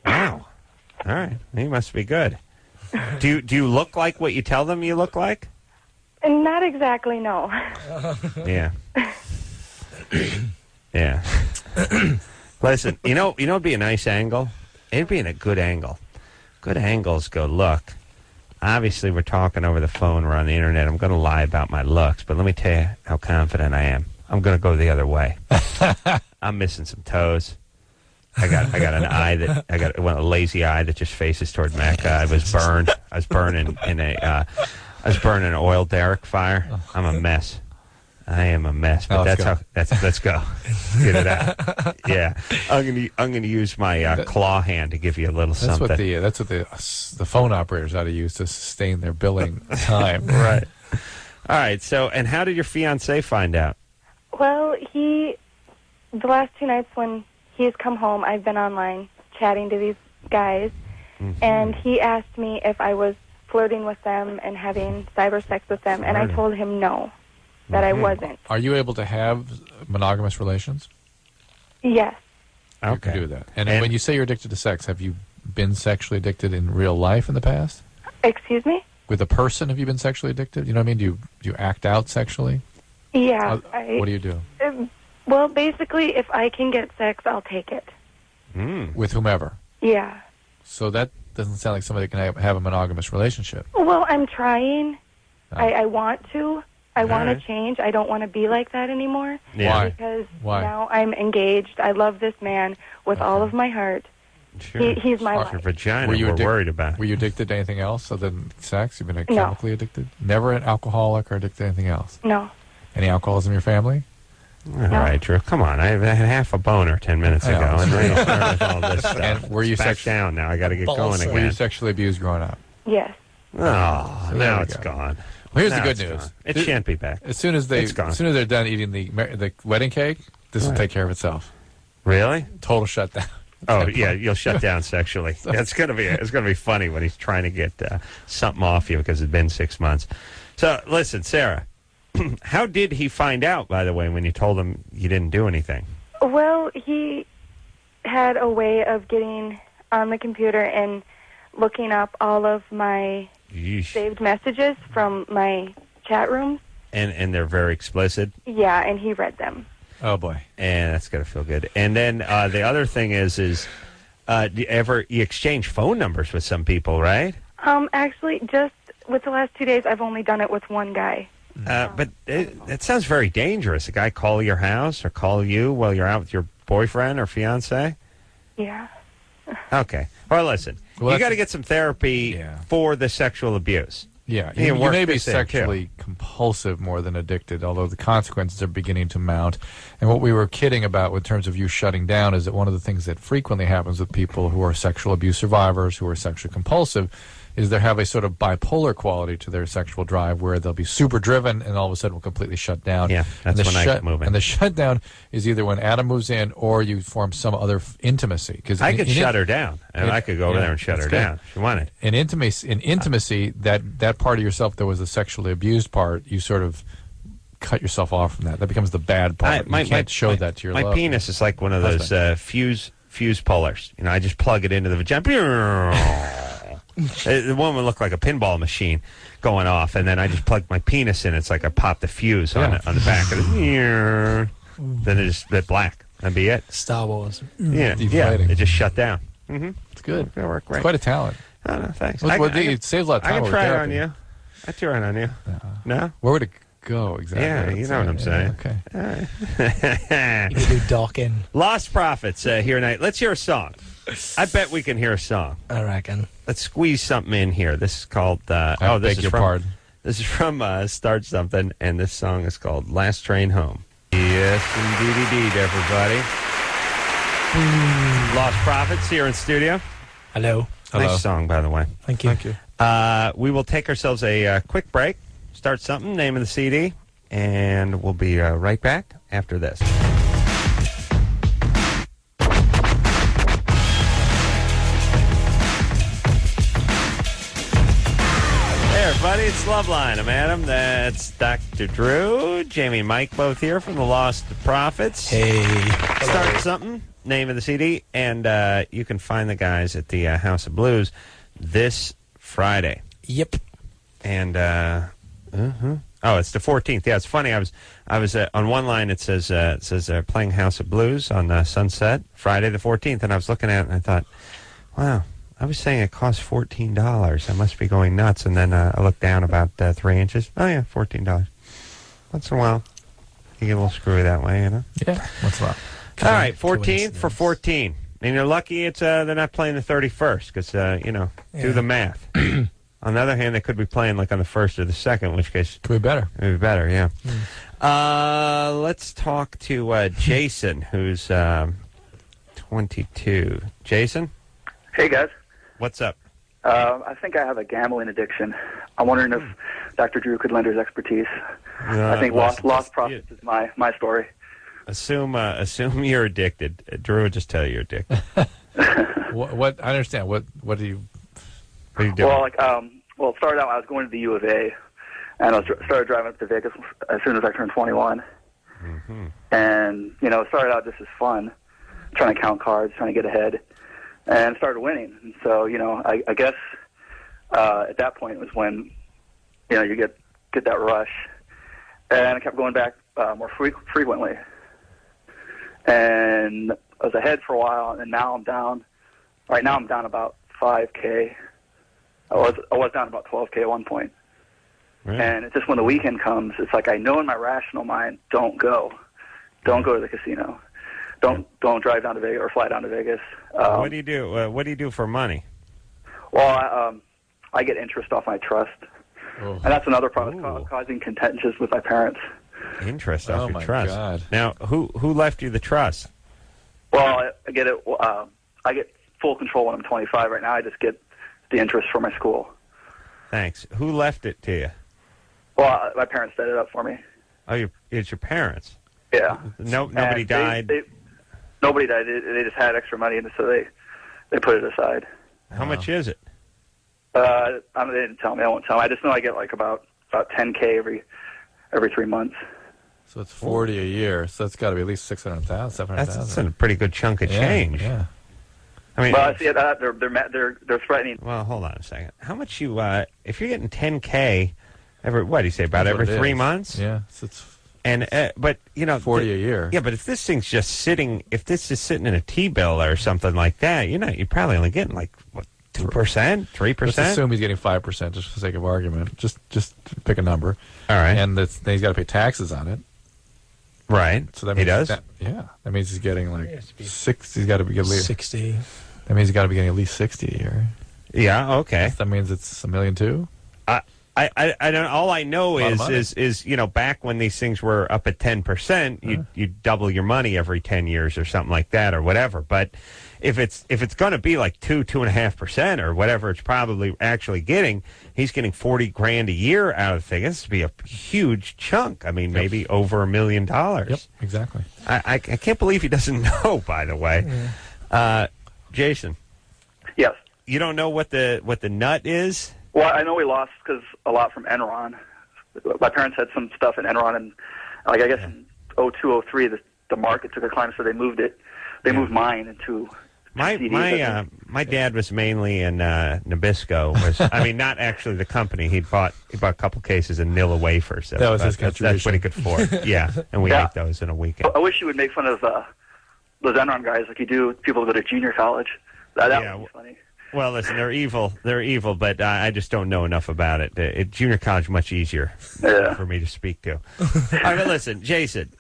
Wow. All right. He must be good. Do you look like what you tell them you look like? And not exactly, no. Yeah. Yeah. Listen, it'd be a nice angle? It'd be in a good angle. Good angles go, look, obviously we're talking over the phone, we're on the internet. I'm going to lie about my looks, but let me tell you how confident I am. I'm going to go the other way. I'm missing some toes. I got an eye I got a lazy eye that just faces toward Mecca. I was burned. I was burning in an oil derrick fire. I'm a mess. I am a mess, but let's go. Get it out. Yeah, I'm gonna use my claw hand to give you a little something. That's what the phone operators ought to use to sustain their billing time. Right. All right. So, and how did your fiancé find out? Well, the last 2 nights when he's come home, I've been online chatting to these guys, and he asked me if I was flirting with them and having cyber sex with them, and I told him no. That I wasn't. Are you able to have monogamous relations? Yes. You Okay. can do that. And when you say you're addicted to sex, have you been sexually addicted in real life in the past? Excuse me? With a person, have you been sexually addicted? You know what I mean? Do you act out sexually? Yeah. What do you do? Well, basically, if I can get sex, I'll take it. With whomever? Yeah. So that doesn't sound like somebody that can have a monogamous relationship. Well, I'm trying. Oh. I want to. I want right. to change. I don't want to be like that anymore. Yeah. Why? Because Why? now I'm engaged. I love this man with all of my heart. Sure. He's my Your life. vagina. Were you We're worried about. Were you addicted to anything else other than sex? You've been chemically addicted? Never an alcoholic or addicted to anything else? No. Any alcoholism in your family? All right, Drew. Come on. I had half a boner 10 minutes I know. ago, and then you started all this stuff. And were you It's back down now? I got to get going Were you again. sexually abused growing up? Yes. Oh, So there now we it's go. gone. Well, here's the Now good it's news. gone. It shan't be back. As soon as It's gone. they're done eating the wedding cake, this will take care of itself. Really? Total shutdown. Oh yeah, you'll shut down sexually. It's gonna be funny when he's trying to get something off you because it's been 6 months. So listen, Sarah, how did he find out? By the way, when you told him you didn't do anything? Well, he had a way of getting on the computer and looking up all of my Yeesh. saved messages from my chat rooms. And they're very explicit. Yeah, and he read them. Oh boy. And that's gonna feel good. And then the other thing is do you exchange phone numbers with some people, right? Actually, just with the last 2 days, I've only done it with one guy. But it sounds very dangerous. A guy call your house or call you while you're out with your boyfriend or fiance? Yeah. Okay. Well, listen, Well, you got to get some therapy Yeah. for the sexual abuse. Yeah, You you work may be this in, sexually compulsive more than addicted, although the consequences are beginning to mount. And what we were kidding about in terms of you shutting down is that one of the things that frequently happens with people who are sexual abuse survivors, who are sexually compulsive, is they have a sort of bipolar quality to their sexual drive where they'll be super driven and all of a sudden will completely shut down. Yeah, that's when I get moving. And the shutdown is either when Adam moves in or you form some other intimacy. Cause I could shut her down, and I could go over yeah, there and shut that's her good. down if you wanted. In intimacy, that part of yourself that was the sexually abused part, you sort of cut yourself off from that. That becomes the bad part. You can't show that to your My love. penis is like one of those fuse pullers. You know, I just plug it into the vagina. The one would look like a pinball machine going off, and then I just plug my penis in. It's like I popped the fuse on the back of it. Then it just lit black. That'd be it. Star Wars. Yeah, Deflating. it just shut down. It's good. It'll work It's great. quite a talent. Oh, no, thanks. It saves a lot of time. I can over try it therapy. on you. I try it on you. No? Where would it go exactly? Yeah, you know what I'm saying. Okay. You could do docking, Lostprophets here tonight. Let's hear a song. I bet we can hear a song. I reckon. Let's squeeze something in here. This is called. I this beg is your from. pardon. This is from Start Something, and this song is called "Last Train Home." Yes, indeed, everybody. Lostprophets here in studio. Hello. Hello. Nice song, by the way. Thank you. Thank you. We will take ourselves a quick break. Start Something, name of the CD, and we'll be right back after this. everybody. It's Loveline. I'm Adam. That's Dr. Drew. Jamie and Mike both here from the Lostprophets. Hey. Start something. Name of the CD. And you can find the guys at the House of Blues this Friday. Yep. And, oh, it's the 14th. Yeah, it's funny. I was on one line, it says playing House of Blues on Sunset, Friday the 14th. And I was looking at it and I thought, wow. I was saying it costs $14. I must be going nuts. And then I looked down about 3 inches. Oh, yeah, $14. Once in a while, you get a little screwy that way, you know? Yeah, once in a while. All right, 14th for 14. And you're lucky it's they're not playing the 31st because, do the math. On the other hand, they could be playing like on the 1st or the 2nd, in which case... Could be better. It would be better, yeah. Let's talk to Jason, who's 22. Jason? Hey, guys. What's up? I think I have a gambling addiction. I'm wondering if Dr. Drew could lend his expertise. I think Lostprophets is my story. Assume you're addicted. Drew will just tell you you're addicted. What? I understand. What do you doing? Well, it started out I was going to the U of A, and I started driving up to Vegas as soon as I turned 21. Mm-hmm. And, it started out just as fun, trying to count cards, trying to get ahead. And started winning. And so, I guess at that point it was when, you get that rush. And I kept going back more frequently. And I was ahead for a while, and now I'm down. Right now I'm down about 5K. I was down about 12K at one point. Right. And it's just when the weekend comes, it's like I know in my rational mind, don't go to the casino. Don't drive down to Vegas or fly down to Vegas. What do you do? What do you do for money? Well, I get interest off my trust, and that's another problem causing contentions with my parents. Interest off your my trust. God. Now, who left you the trust? Well, I get it. I get full control when I'm 25. Right now, I just get the interest for my school. Thanks. Who left it to you? Well, my parents set it up for me. Oh, it's your parents. Yeah. Nobody died. Nobody died. They just had extra money, and so they put it aside. How much is it? They didn't tell me. I won't tell them. I just know I get like about 10K every 3 months. So it's 40 a year. So that's got to be at least 600,000, 700,000. That's a pretty good chunk of change. Yeah. I mean, well, I see they're threatening. Well, hold on a second. How much you if you're getting 10K every what do you say about every 3 months? Yeah. So it's and but 40 a year. Yeah, but if this thing's just sitting, if this is sitting in a T-bill or something like that, you're probably only getting like what 2%, 3%. Let's assume he's getting 5% just for the sake of argument. Just pick a number. All right. And then he's got to pay taxes on it. Right. So that means he does. That means he's getting like 60. He's got to be at least 60. That means he's got to be getting at least 60 a year. Yeah. Okay. That means it's $1.2 million. I don't. All I know is back when these things were up at 10%, you double your money every 10 years or something like that or whatever. But if it's going to be like 2.5% or whatever, it's probably actually getting. He's getting $40,000 a year out of the thing. This would be a huge chunk. I mean, maybe over $1 million. Yep, exactly. I can't believe he doesn't know. By the way, Jason. Yes. You don't know what the nut is? Well, I know we lost a lot from Enron. My parents had some stuff in Enron, and I guess in 2002, 2003, the market took a climb, so they moved it. They moved mine into my dad was mainly in Nabisco. I mean, not actually the company. He bought a couple cases of Nilla wafers. That was his contribution. That's what he could afford. Yeah, and we ate those in a weekend. I wish you would make fun of those Enron guys like you do people who go to junior college. That would be funny. Well, listen, they're evil. They're evil, but I just don't know enough about it. Junior college much easier for me to speak to. All right, but listen, Jason,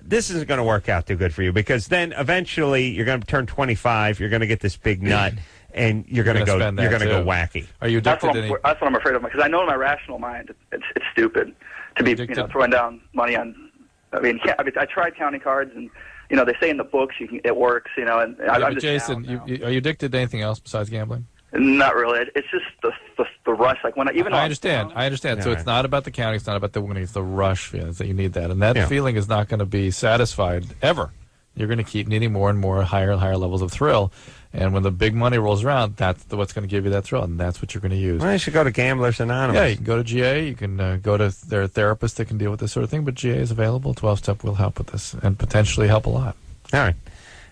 this isn't going to work out too good for you because then eventually you're going to turn 25. You're going to get this big nut, and you're going to go. You're going to go wacky. Are you addicted? That's what I'm afraid of because I know in my rational mind it's stupid to be throwing down money on. I mean, I tried counting cards and. They say in the books it works, and I'm just Jason, are you addicted to anything else besides gambling? Not really. It's just the rush. Like when I understand. So it's not about the counting. It's not about the winning. It's the rush that you need that, and that feeling is not going to be satisfied ever. You're going to keep needing more and more higher and higher levels of thrill. And when the big money rolls around, that's what's going to give you that thrill, and that's what you're going to use. Well, you should go to Gamblers Anonymous. Yeah, you can go to GA. You can go to their therapist that can deal with this sort of thing, but GA is available. 12-step will help with this and potentially help a lot. All right.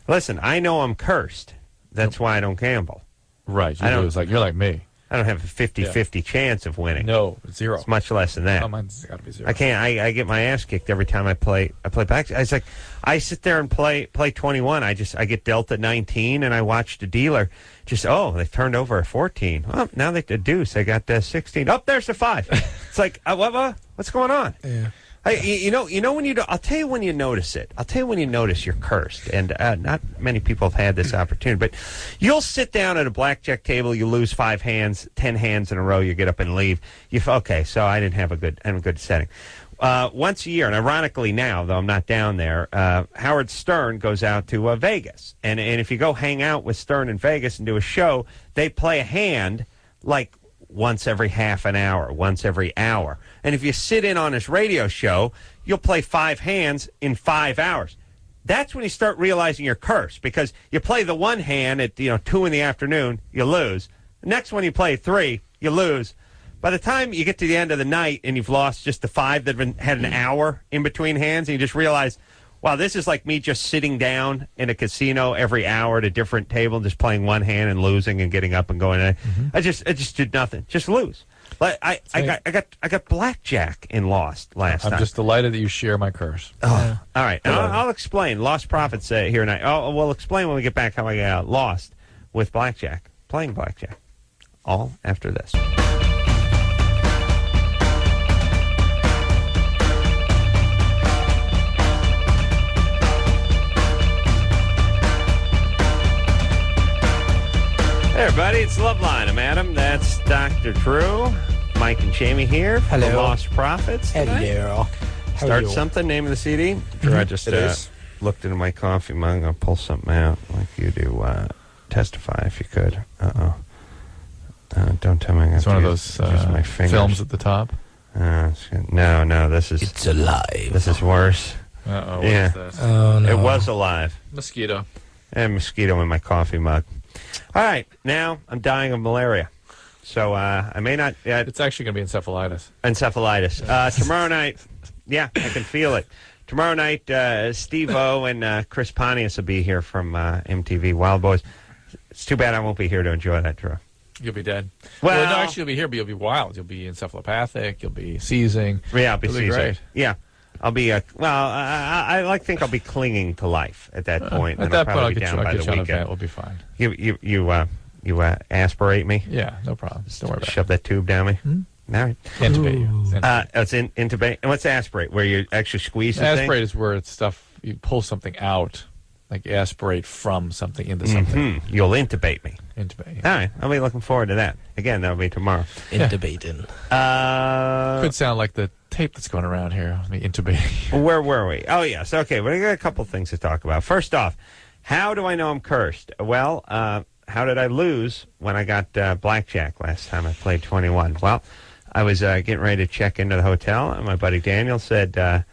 Listen, I know I'm cursed. That's why I don't gamble. Right. You're like me. I don't have a 50-50 chance of winning. No, 0. It's much less than that. Oh, mine's got to be 0. I can't. I get my ass kicked every time I play back. It's like I sit there and play 21. I get dealt a 19, and I watch the dealer. They turned over a 14. Well, now they did deuce. I got 16. Oh, there's the 5. It's like what's going on? Yeah. You know when you do, I'll tell you when you notice it. I'll tell you when you notice you're cursed, and not many people have had this opportunity. But you'll sit down at a blackjack table, you lose 5 hands, 10 hands in a row, you get up and leave. So I didn't have a good setting. Once a year, and ironically now, though I'm not down there, Howard Stern goes out to Vegas, and if you go hang out with Stern in Vegas and do a show, they play a hand like once every half an hour, once every hour. And if you sit in on his radio show, you'll play 5 hands in 5 hours. That's when you start realizing you're cursed, because you play the one hand at 2 in the afternoon, you lose. The next one you play 3, you lose. By the time you get to the end of the night and you've lost just the 5 that had an hour in between hands, and you just realize, wow, this is like me just sitting down in a casino every hour at a different table and just playing one hand and losing and getting up and going. Mm-hmm. I just did nothing. Just lose. Like I got blackjack in Lost last time. I'm just delighted that you share my curse. Oh, all right. And I'll explain. Lostprophets here tonight. We'll explain when we get back how I got lost with blackjack, playing blackjack. All after this. Hey, everybody, it's Loveline. I'm Adam. That's Dr. Drew. Mike and Jamie here from the Lostprophets. Hello. Start something, name of the CD. Drew, I just looked into my coffee mug. I'm going to pull something out like you do. Testify if you could. Don't tell me I'm going to It's one of those my films at the top. No, this is... It's alive. This is worse. Uh-oh, what yeah. is this? Oh, no. It was alive. Mosquito. And mosquito in my coffee mug. All right, now I'm dying of malaria. So I may not... It's actually going to be encephalitis. Tomorrow night, yeah, I can feel it. Tomorrow night, Steve-O and Chris Pontius will be here from MTV Wild Boys. It's too bad I won't be here to enjoy that, Drew. You'll be dead. Well, no, actually, you'll be here, but you'll be wild. You'll be encephalopathic. You'll be seizing. Yeah, I'll be seizing. Great. Yeah. I'll be, I think I'll be clinging to life at that point. At that point, I'll get you on a vent. We'll be fine. You aspirate me? Yeah, no problem. Don't worry about it. Shove that tube down me? Hmm? All right. Intubate you. It's intubate. And what's aspirate? Where you actually squeeze the thing? Aspirate is where it's stuff, you pull something out, like aspirate from something into something. Mm-hmm. You'll intubate me. Intubate. All right. I'll be looking forward to that. Again, that'll be tomorrow. Intubating. Could sound like the tape that's going around here. Me intubating. Where were we? Oh, yes. Okay. We got a couple things to talk about. First off, how do I know I'm cursed? Well, how did I lose when I got blackjack last time I played 21? Well, I was getting ready to check into the hotel, and my buddy Daniel said,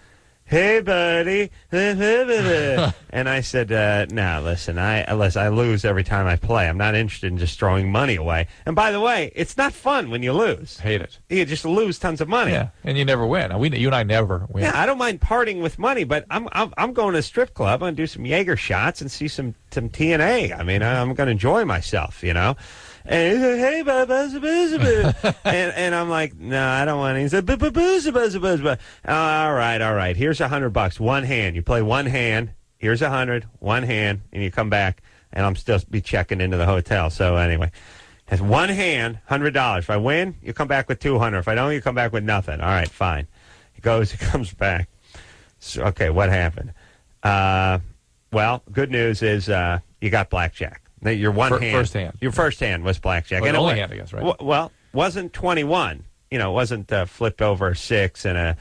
hey, buddy. And I said, nah, listen, I lose every time I play. I'm not interested in just throwing money away. And by the way, it's not fun when you lose. Hate it. You just lose tons of money. Yeah, and you never win. You and I never win. Yeah, I don't mind parting with money, but I'm going to a strip club. I'm going to do some Jaeger shots and see some TNA. I mean, I'm going to enjoy myself, you know. And he said, hey, and I'm like, no, I don't want any. He said, all right. Here's $100. One hand. You play one hand. Here's 100. One hand, and you come back, and I'm still be checking into the hotel. So anyway, has one hand, $100. If I win, you come back with 200. If I don't, you come back with nothing. All right, fine. He comes back. So, okay, what happened? Well, good news is you got blackjack. Your first hand. Your first hand was blackjack. Well, and only hand, I guess, right? Well, wasn't 21. You know, it wasn't flipped over a 6 and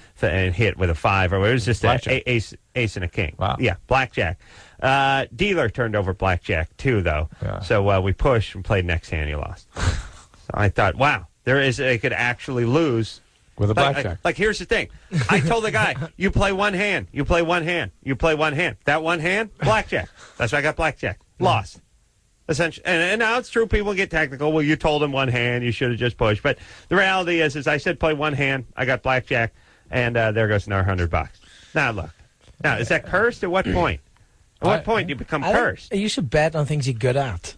hit with a 5. Or it was just an ace and a king. Wow. Yeah, blackjack. Dealer turned over blackjack too, though. Yeah. So we pushed and played next hand. You lost. So I thought, wow, I could actually lose With a blackjack. Like, here's the thing. I told the guy, you play one hand, you play one hand, you play one hand. That one hand, blackjack. That's why I got blackjack. Lost. Essentially, and now it's true. People get technical. Well, you told him one hand. You should have just pushed. But the reality is I said play one hand. I got blackjack, and there goes another $100. Now look. Now is that cursed? At what point? At what point do you become cursed? You should bet on things you're good at.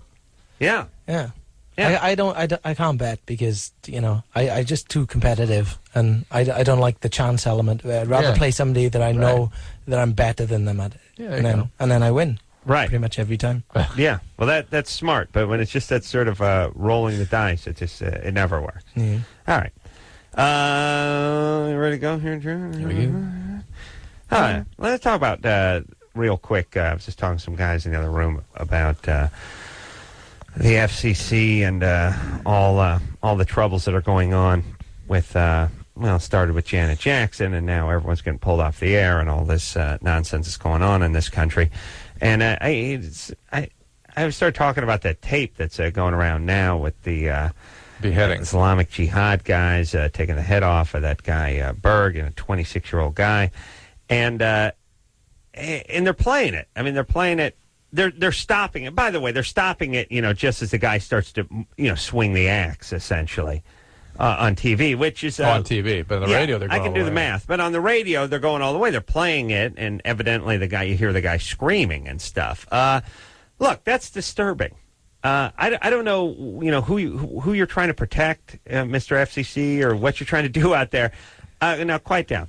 Yeah. Yeah. Yeah. I can't bet because I just too competitive, and I don't like the chance element. I'd rather play somebody that I know that I'm better than them at, and then I win. Right, pretty much every time. Yeah, well, that's smart. But when it's just that sort of rolling the dice, it just it never works. Yeah. All right, you ready to go here, Drew? Here we go. All right, let's talk about real quick. I was just talking to some guys in the other room about the FCC and all the troubles that are going on with. It started with Janet Jackson, and now everyone's getting pulled off the air, and all this nonsense is going on in this country. And I started talking about that tape that's going around now with the beheading Islamic Jihad guys taking the head off of that guy Berg, and a 26-year-old guy, and they're playing it. I mean, they're playing it. They're stopping it. By the way, they're stopping it. Just as the guy starts to swing the axe, essentially. On TV, which is... on TV, but on the radio they're going I can do the math. But on the radio, they're going all the way. They're playing it, and evidently you hear the guy screaming and stuff. Look, that's disturbing. I don't know, who you're trying to protect, Mr. FCC, or what you're trying to do out there. Now, quiet down.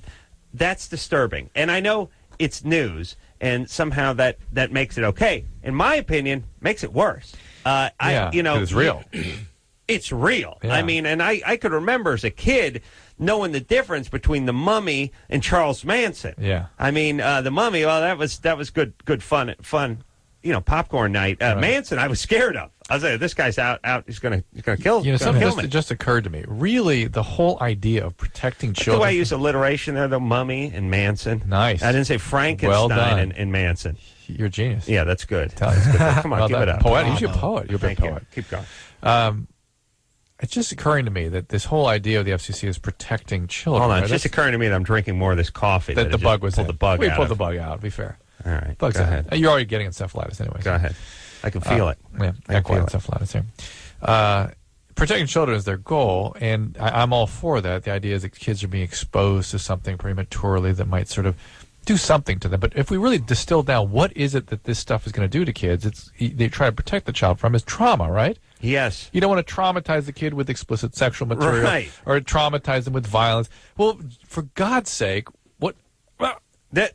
That's disturbing. And I know it's news, and somehow that makes it okay. In my opinion, makes it worse. It's real. It's real. Yeah. I mean, and I could remember as a kid knowing the difference between the Mummy and Charles Manson. Yeah. I mean, the Mummy, well, that was good fun, popcorn night. Right. Manson, I was scared of. I was like, this guy's out. He's gonna kill. Something just occurred to me. Really, the whole idea of protecting children. The way I use alliteration there, the Mummy and Manson. Nice. I didn't say Frankenstein well done. and Manson. You're a genius. Yeah, that's good. Tell you, it's good. Come on, well give done. it up. Poet. You're a poet. You're a big poet. Keep going. It's just occurring to me that this whole idea of the FCC is protecting children. Hold on, right? it's just occurring to me that I'm drinking more of this coffee. That the bug was pulled the bug We out. pulled the bug out. To be fair. All right, Bug's go out. ahead. You're already getting encephalitis anyway. Go ahead. I can feel it. Yeah, I can feel it. encephalitis here. Protecting children is their goal, and I'm all for that. The idea is that kids are being exposed to something prematurely that might sort of do something to them. But if we really distill down what is it that this stuff is going to do to kids, they try to protect the child from is trauma, right? Yes. You don't want to traumatize the kid with explicit sexual material, right, or traumatize them with violence. Well, for God's sake, what? Well, this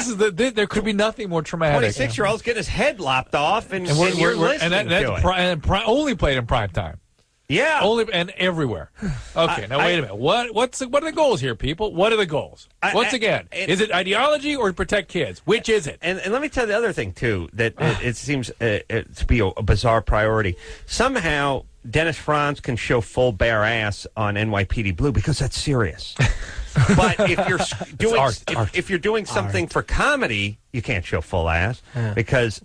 is there could be nothing more traumatic. 26-year-old's getting his head lopped off, and we're listening to it. Only played in prime time. Yeah, and everywhere. Okay, now wait a minute. What are the goals here, people? What are the goals? Once again, is it ideology or to protect kids? Which is it? And let me tell you the other thing too, that it seems to be a bizarre priority. Somehow, Dennis Franz can show full bare ass on NYPD Blue because that's serious. But if you're doing if you're doing something for comedy, you can't show full ass because.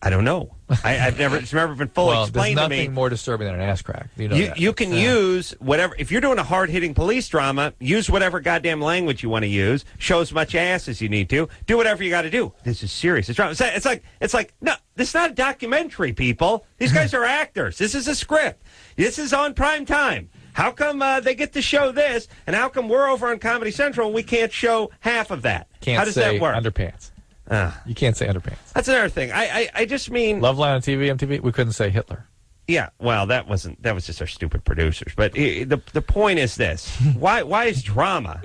I don't know. It's never been fully explained to me. There's nothing more disturbing than an ass crack. You can use whatever. If you're doing a hard-hitting police drama, use whatever goddamn language you want to use. Show as much ass as you need to. Do whatever you got to do. This is serious. It's like no. This is not a documentary, people. These guys are actors. This is a script. This is on prime time. How come they get to show this, and how come we're over on Comedy Central and we can't show half of that? How does that work? Underpants. You can't say underpants. That's another thing. I just mean Loveline on TV, MTV. We couldn't say Hitler. Yeah, well, that was just our stupid producers. But the point is this: why is drama?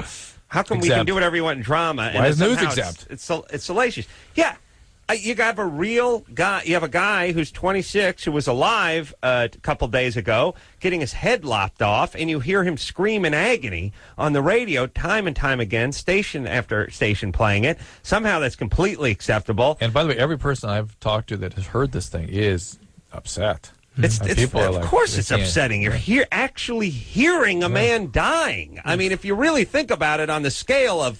How come we can do whatever you want in drama? Why is news exempt? It's salacious. Yeah. You have a real guy. You have a guy who's 26 who was alive a couple days ago, getting his head lopped off, and you hear him scream in agony on the radio time and time again, station after station playing it. Somehow that's completely acceptable. And by the way, every person I've talked to that has heard this thing is upset. Of course it's upsetting. You're actually hearing a man dying. I mean, if you really think about it on the scale of,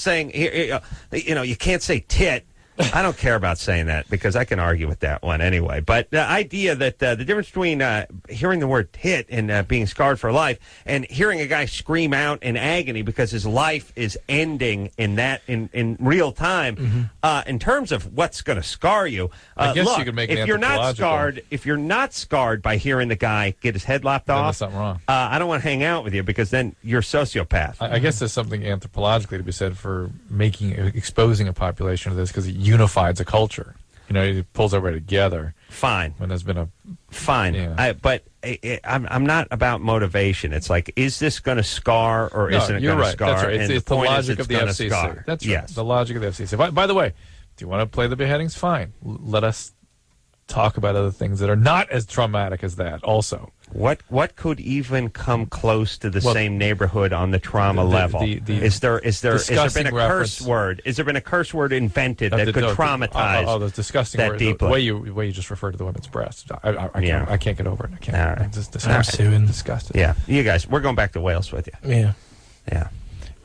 saying, you can't say tit. I don't care about saying that because I can argue with that one anyway. But the idea that the difference between hearing the word tit and being scarred for life and hearing a guy scream out in agony because his life is ending in real time, in terms of what's going to scar you. I guess look, you could make if it you're not scarred, if you're not scarred by hearing the guy get his head lopped off, there's something wrong. I don't want to hang out with you because then you're a sociopath. I guess there's something anthropologically to be said for exposing a population to this because it unifies a culture. It pulls everybody together. Fine. When there's been a... Fine. Yeah. But I'm not about motivation. It's like, is this going to scar or isn't it going to scar? That's right. And It's the logic of the FCC. Scar. That's right. Yes. The logic of the FCC. By the way, do you want to play the beheadings? Fine. Let us talk about other things that are not as traumatic as that also. What could even come close to the same neighborhood on the trauma level? Is there been a curse word? Is there been a curse word invented that could traumatize? The disgusting that word. deeply. The way you just referred to the women's breasts. I can't get over it. I can't. All right. I'm just disgusted. Yeah, you guys, we're going back to Wales with you. Yeah.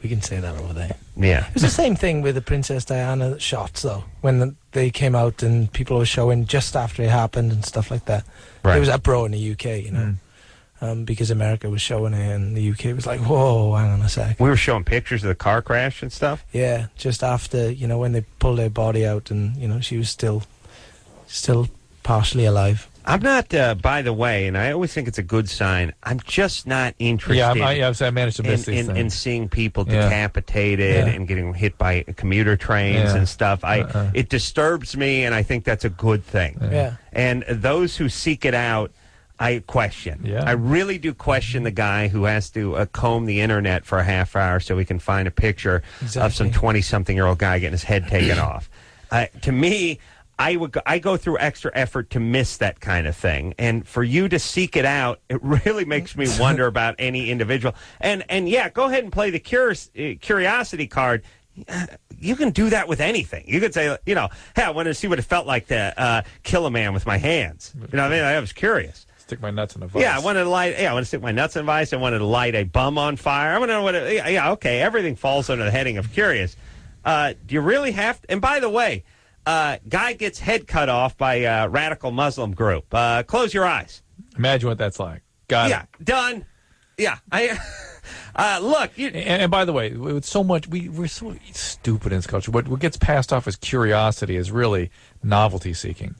We can say that over there. Yeah. It was the same thing with the Princess Diana shots, though, when they came out and people were showing just after it happened and stuff like that. Right. It was uproar in the UK, because America was showing it and the UK was like, whoa, hang on a sec. We were showing pictures of the car crash and stuff? Yeah, just after, when they pulled her body out and, she was still partially alive. I'm not, by the way, and I always think it's a good sign, I'm just not interested I managed to miss these things. In seeing people decapitated and getting hit by commuter trains and stuff. It disturbs me, and I think that's a good thing. Yeah. And those who seek it out, I question. Yeah. I really do question the guy who has to comb the internet for a half hour so he can find a picture of some 20-something-year-old guy getting his head taken off. To me, I go through extra effort to miss that kind of thing, and for you to seek it out, it really makes me wonder about any individual. And yeah, go ahead and play the curiosity card. You can do that with anything. You could say, hey, I wanted to see what it felt like to kill a man with my hands. You know what I mean? I was curious. Stick my nuts in a vice. Yeah, I wanted to stick my nuts in a vice. I wanted to light a bum on fire. I want to know what. Okay, everything falls under the heading of curious. Do you really have to? And by the way. Guy gets head cut off by a radical Muslim group. Close your eyes. Imagine what that's like. Got it. Done. Yeah. Look. And by the way, with so much, we're so stupid in this culture. What gets passed off as curiosity is really novelty seeking.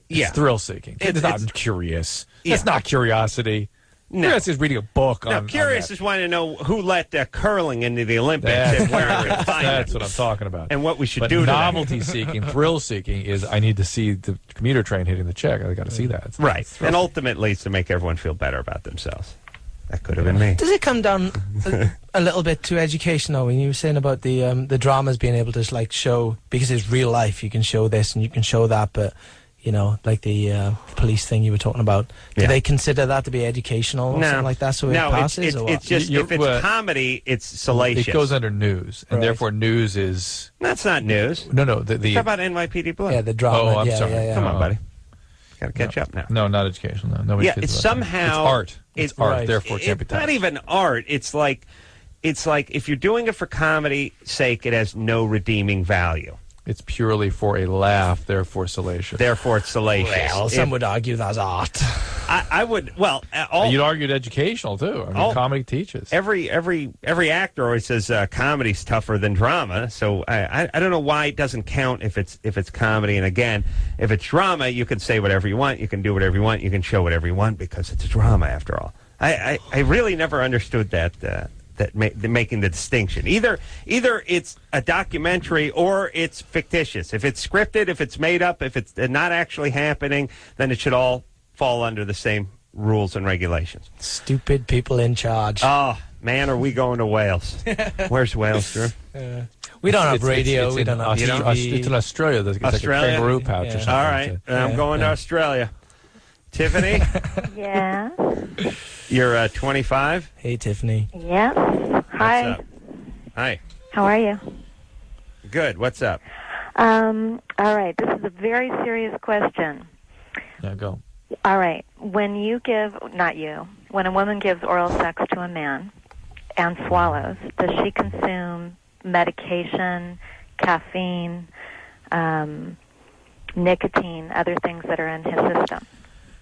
It's thrill seeking. It's not curious. Yeah. It's not curiosity. No. Curious is reading a book. Curious is wanting to know who let curling into the Olympics and where I can find That's what I'm talking about. And what we should do to novelty seeking, thrill seeking is I need to see the commuter train hitting the check. I got to see that. Right. And ultimately it's to make everyone feel better about themselves. That could have been me. Does it come down a little bit to education, though, when you were saying about the dramas being able to show, because it's real life, you can show this and you can show that, but like the police thing you were talking about. Do they consider that to be educational or something like that? So it passes? It's just, if it's comedy, it's salacious. It goes under news, and therefore news is... That's not news. No. Talk about NYPD Blue. Yeah, the drama. Oh, I'm sorry. Come on, buddy. Got to catch up now. No, not educational. No. It's somehow... It's art. It's art, therefore it can't be touched. It's not even art. It's like if you're doing it for comedy's sake, it has no reading value. It's purely for a laugh, therefore salacious. Therefore it's salacious. Well, some would argue that's art. I would. Well, you'd argue it's educational too. I mean, comedy teaches. Every actor always says comedy's tougher than drama. So I don't know why it doesn't count if it's comedy. And again, if it's drama, you can say whatever you want, you can do whatever you want, you can show whatever you want because it's a drama after all. I really never understood that. Making the distinction. Either it's a documentary or it's fictitious. If it's scripted, if it's made up, if it's not actually happening, then it should all fall under the same rules and regulations. Stupid people in charge. Oh, man, are we going to Wales? Where's Wales, Drew? We don't have radio. We don't have TV. It's in Australia. There's like a kangaroo pouch or something. All right. I'm going to Australia. Tiffany? Yeah. You're 25? Hey, Tiffany. Yeah. Hi. What's up? Hi. How are you? Good. What's up? All right. This is a very serious question. Yeah, go. All right. When a woman gives oral sex to a man and swallows, does she consume medication, caffeine, nicotine, other things that are in his system.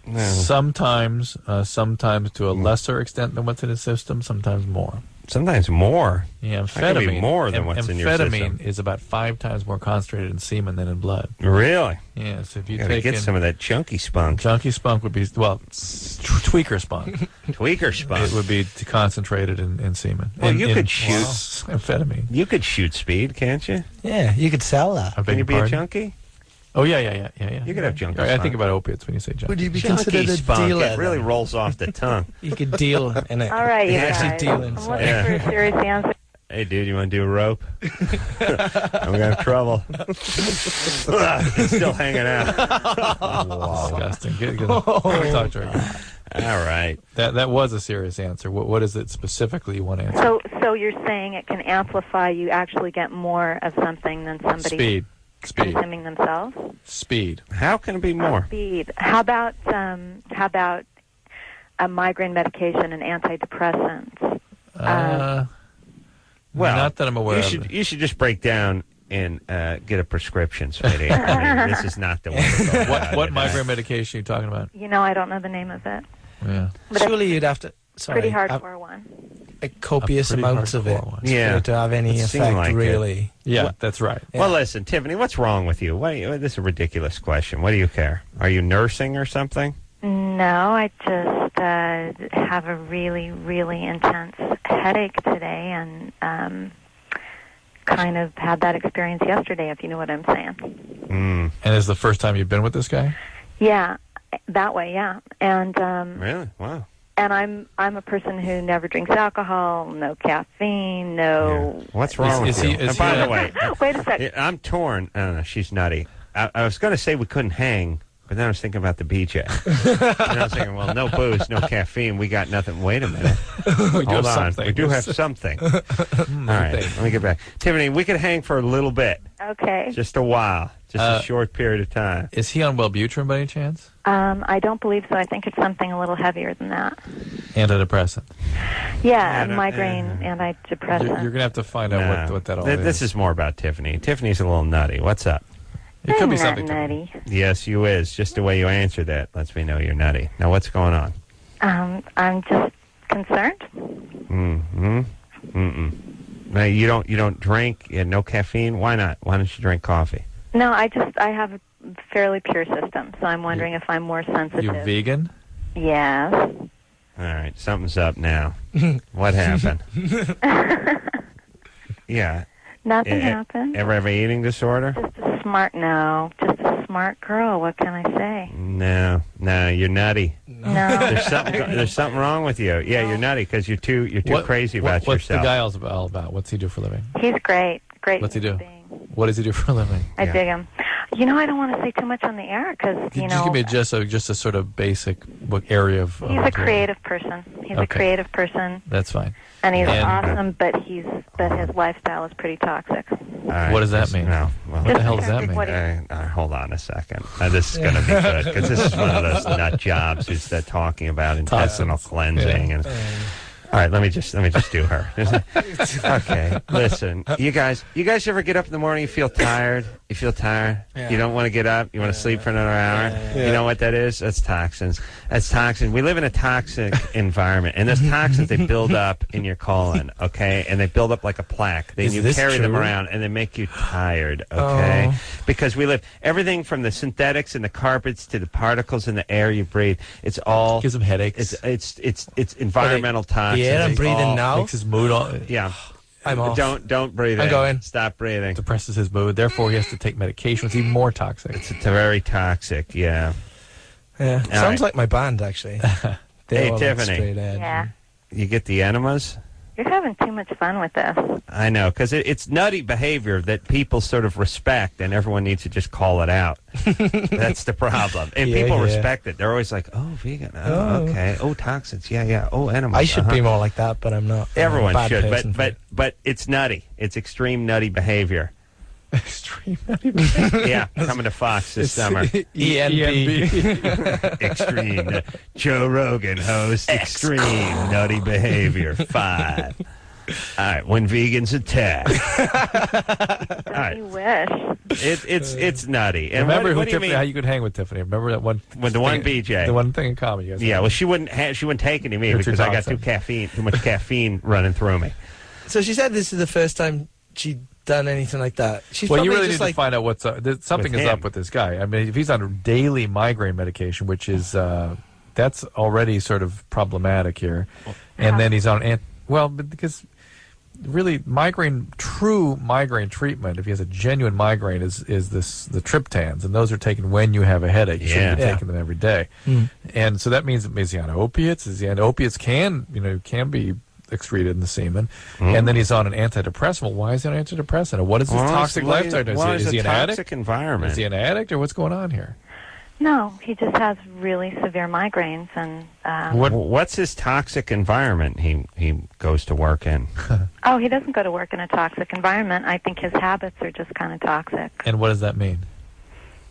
No. Sometimes to a lesser extent than what's in his system, sometimes more. Sometimes more. Yeah, That could be amphetamine. more than what's in your system. Amphetamine is about 5 times more concentrated in semen than in blood. Really? Yeah, so if you gotta take get in some of that chunky spunk. Chunky spunk would be, tweaker spunk. Tweaker spunk. It would be concentrated in semen. Well, you could shoot amphetamine. You could shoot speed, can't you? Yeah, you could sell that. I beg Can you your be pardon? a junkie? Oh, yeah. You could have junkie I spunk. think about opiates when you say junkie. Would you be Junkie considered a spunk. dealer? It really then? rolls off the tongue. You could deal in it. All right, you You guys. actually deal I'm inside. looking Yeah. for a serious answer. Hey, dude, you want to do a rope? I'm gonna have trouble. It's still hanging out. Disgusting. Good. Talk to her. All right. That was a serious answer. What is it specifically you want to answer? So you're saying it can amplify, you actually get more of something than somebody Speed. consuming themselves? Speed. How can it be more? Speed. How about a migraine medication and antidepressants? Well, not that I'm aware of. You should just break down and get a prescription, sweetie. I mean, this is not the one. To go about What it. migraine medication are you talking about? You know, I don't know the name of it. Yeah. But Surely you'd have to. Sorry, pretty hardcore one. A copious A pretty amounts of it. hardcore one. Yeah. For it to have any It seemed effect, like it. really. Yeah, What- that's right. Yeah. Well, listen, Tiffany, what's wrong with you? This is a ridiculous question. What do you care? Are you nursing or something? No, I just have a really, really intense headache today, and kind of had that experience yesterday, if you know what I'm saying. Mm. And is the first time you've been with this guy? Yeah, that way, yeah. And Really? Wow. and I'm a person who never drinks alcohol, no caffeine, no. Yeah. What's wrong Is with he- you? is And by he- the way, Wait a second. I'm torn. I don't know. She's nutty. I was going to say we couldn't hang, but then I was thinking about the BJ. And I was thinking, well, no booze, no caffeine. We got nothing. Wait a minute. We do Hold have on. something. We do have something. All right. Let me get back. Tiffany, we could hang for a little bit. Okay. Just a while. Just a short period of time. Is he on Wellbutrin by any chance? I don't believe so. I think it's something a little heavier than that. Antidepressant. Yeah, no, migraine, antidepressant. You're going to have to find out No. what that all This is more about Tiffany. Tiffany's a little nutty. What's up? It could be I'm something. not nutty. Yes, you is. Just the way you answered that lets me know you're nutty. Now, what's going on? I'm just concerned. Mm-hmm. Mm-mm. Now, you don't drink. You had no caffeine. Why not? Why don't you drink coffee? No, I have a fairly pure system, so I'm wondering if I'm more sensitive. You're vegan? Yes. All right, something's up now. What happened? Yeah. Nothing happened. Ever have an eating disorder? Just a smart girl. What can I say? No, you're nutty. No. There's something wrong with you. Yeah, you're nutty because you're too crazy about what's yourself. the guy all about? What's he do for a living? He's great. Great. What's he do? human being. What does he do for a living? I dig him. You know, I don't want to say too much on the air because, Just give me just a sort of basic area of... he's a creative person. He's a creative person. That's fine. And he's awesome, but his lifestyle is pretty toxic. All right, What does that mean? No. Well, What the hell does that mean? Hold on a second. This is going to be good because this is one of those nut jobs who's talking about intestinal cleansing and. All right, let me just do her. Okay, listen, you guys ever get up in the morning? You feel tired. Yeah. You don't want to get up. You want to sleep for another hour. Yeah. You know what that is? That's toxins. We live in a toxic environment, and those toxins they build up in your colon. Okay, and they build up like a plaque. Then Is you this carry them true? around, and they make you tired. Okay, because we live everything from the synthetics and the carpets to the particles in the air you breathe. It's all Gives him headaches. It's environmental toxins. The air I'm breathing now. Makes his mood all... Yeah. I'm off. Don't breathe I'm in. going. Stop breathing. Depresses his mood. Therefore, he has to take medication. It's even more toxic. It's very toxic, yeah. Yeah. All Sounds right. like my band, actually. Hey, all Tiffany. straight edge. Yeah. You get the enemas? You're having too much fun with this. I know, because it's nutty behavior that people sort of respect, and everyone needs to just call it out. That's the problem. And Yeah, people yeah. respect it. They're always like, oh, vegan. Oh, okay. Oh, toxins. Yeah. Oh, enemas. I should be more like that, but I'm not. I'm a Everyone bad should, person for it. but it's nutty. It's extreme nutty behavior. Extreme. Yeah, coming to Fox this summer. ENB. Extreme. Joe Rogan hosts Extreme Nutty Behavior 5. All right, when vegans attack. All right. You wish. It's nutty. And remember what do you mean? how you could hang with Tiffany? Remember that one? With the one BJ, the one thing in common. You guys well, she wouldn't take any of me because I got too much caffeine running through me. So she said this is the first time she'd done anything like that. Well, you really need to find out what's up. Something is up with this guy. I mean, if he's on daily migraine medication, which is that's already sort of problematic here, and then he's on because really true migraine treatment, if he has a genuine migraine, is the triptans, and those are taken when you have a headache. You shouldn't be taking them every day. And so that means, is he on opiates? Opiates can be excreted in the semen, and then he's on an antidepressant. Well, why is he on antidepressant? And what is his toxic lifestyle? Is he an addict? Toxic environment. Is he an addict, or what's going on here? No, he just has really severe migraines, and what's his toxic environment he goes to work in? Oh, he doesn't go to work in a toxic environment. I think his habits are just kind of toxic. And what does that mean?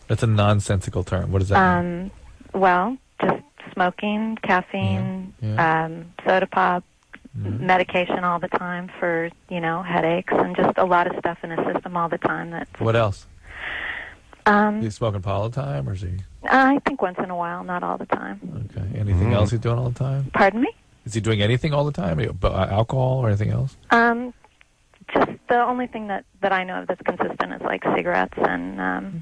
That's a nonsensical term. What does that mean? Well, just smoking, caffeine, soda pop, medication all the time for headaches, and just a lot of stuff in his system all the time. What else? Is he smoking pot all the time, or is he? I think once in a while, not all the time. Okay. Anything else he's doing all the time? Pardon me? Is he doing anything all the time? Alcohol or anything else? Just the only thing that I know of that's consistent is like cigarettes and.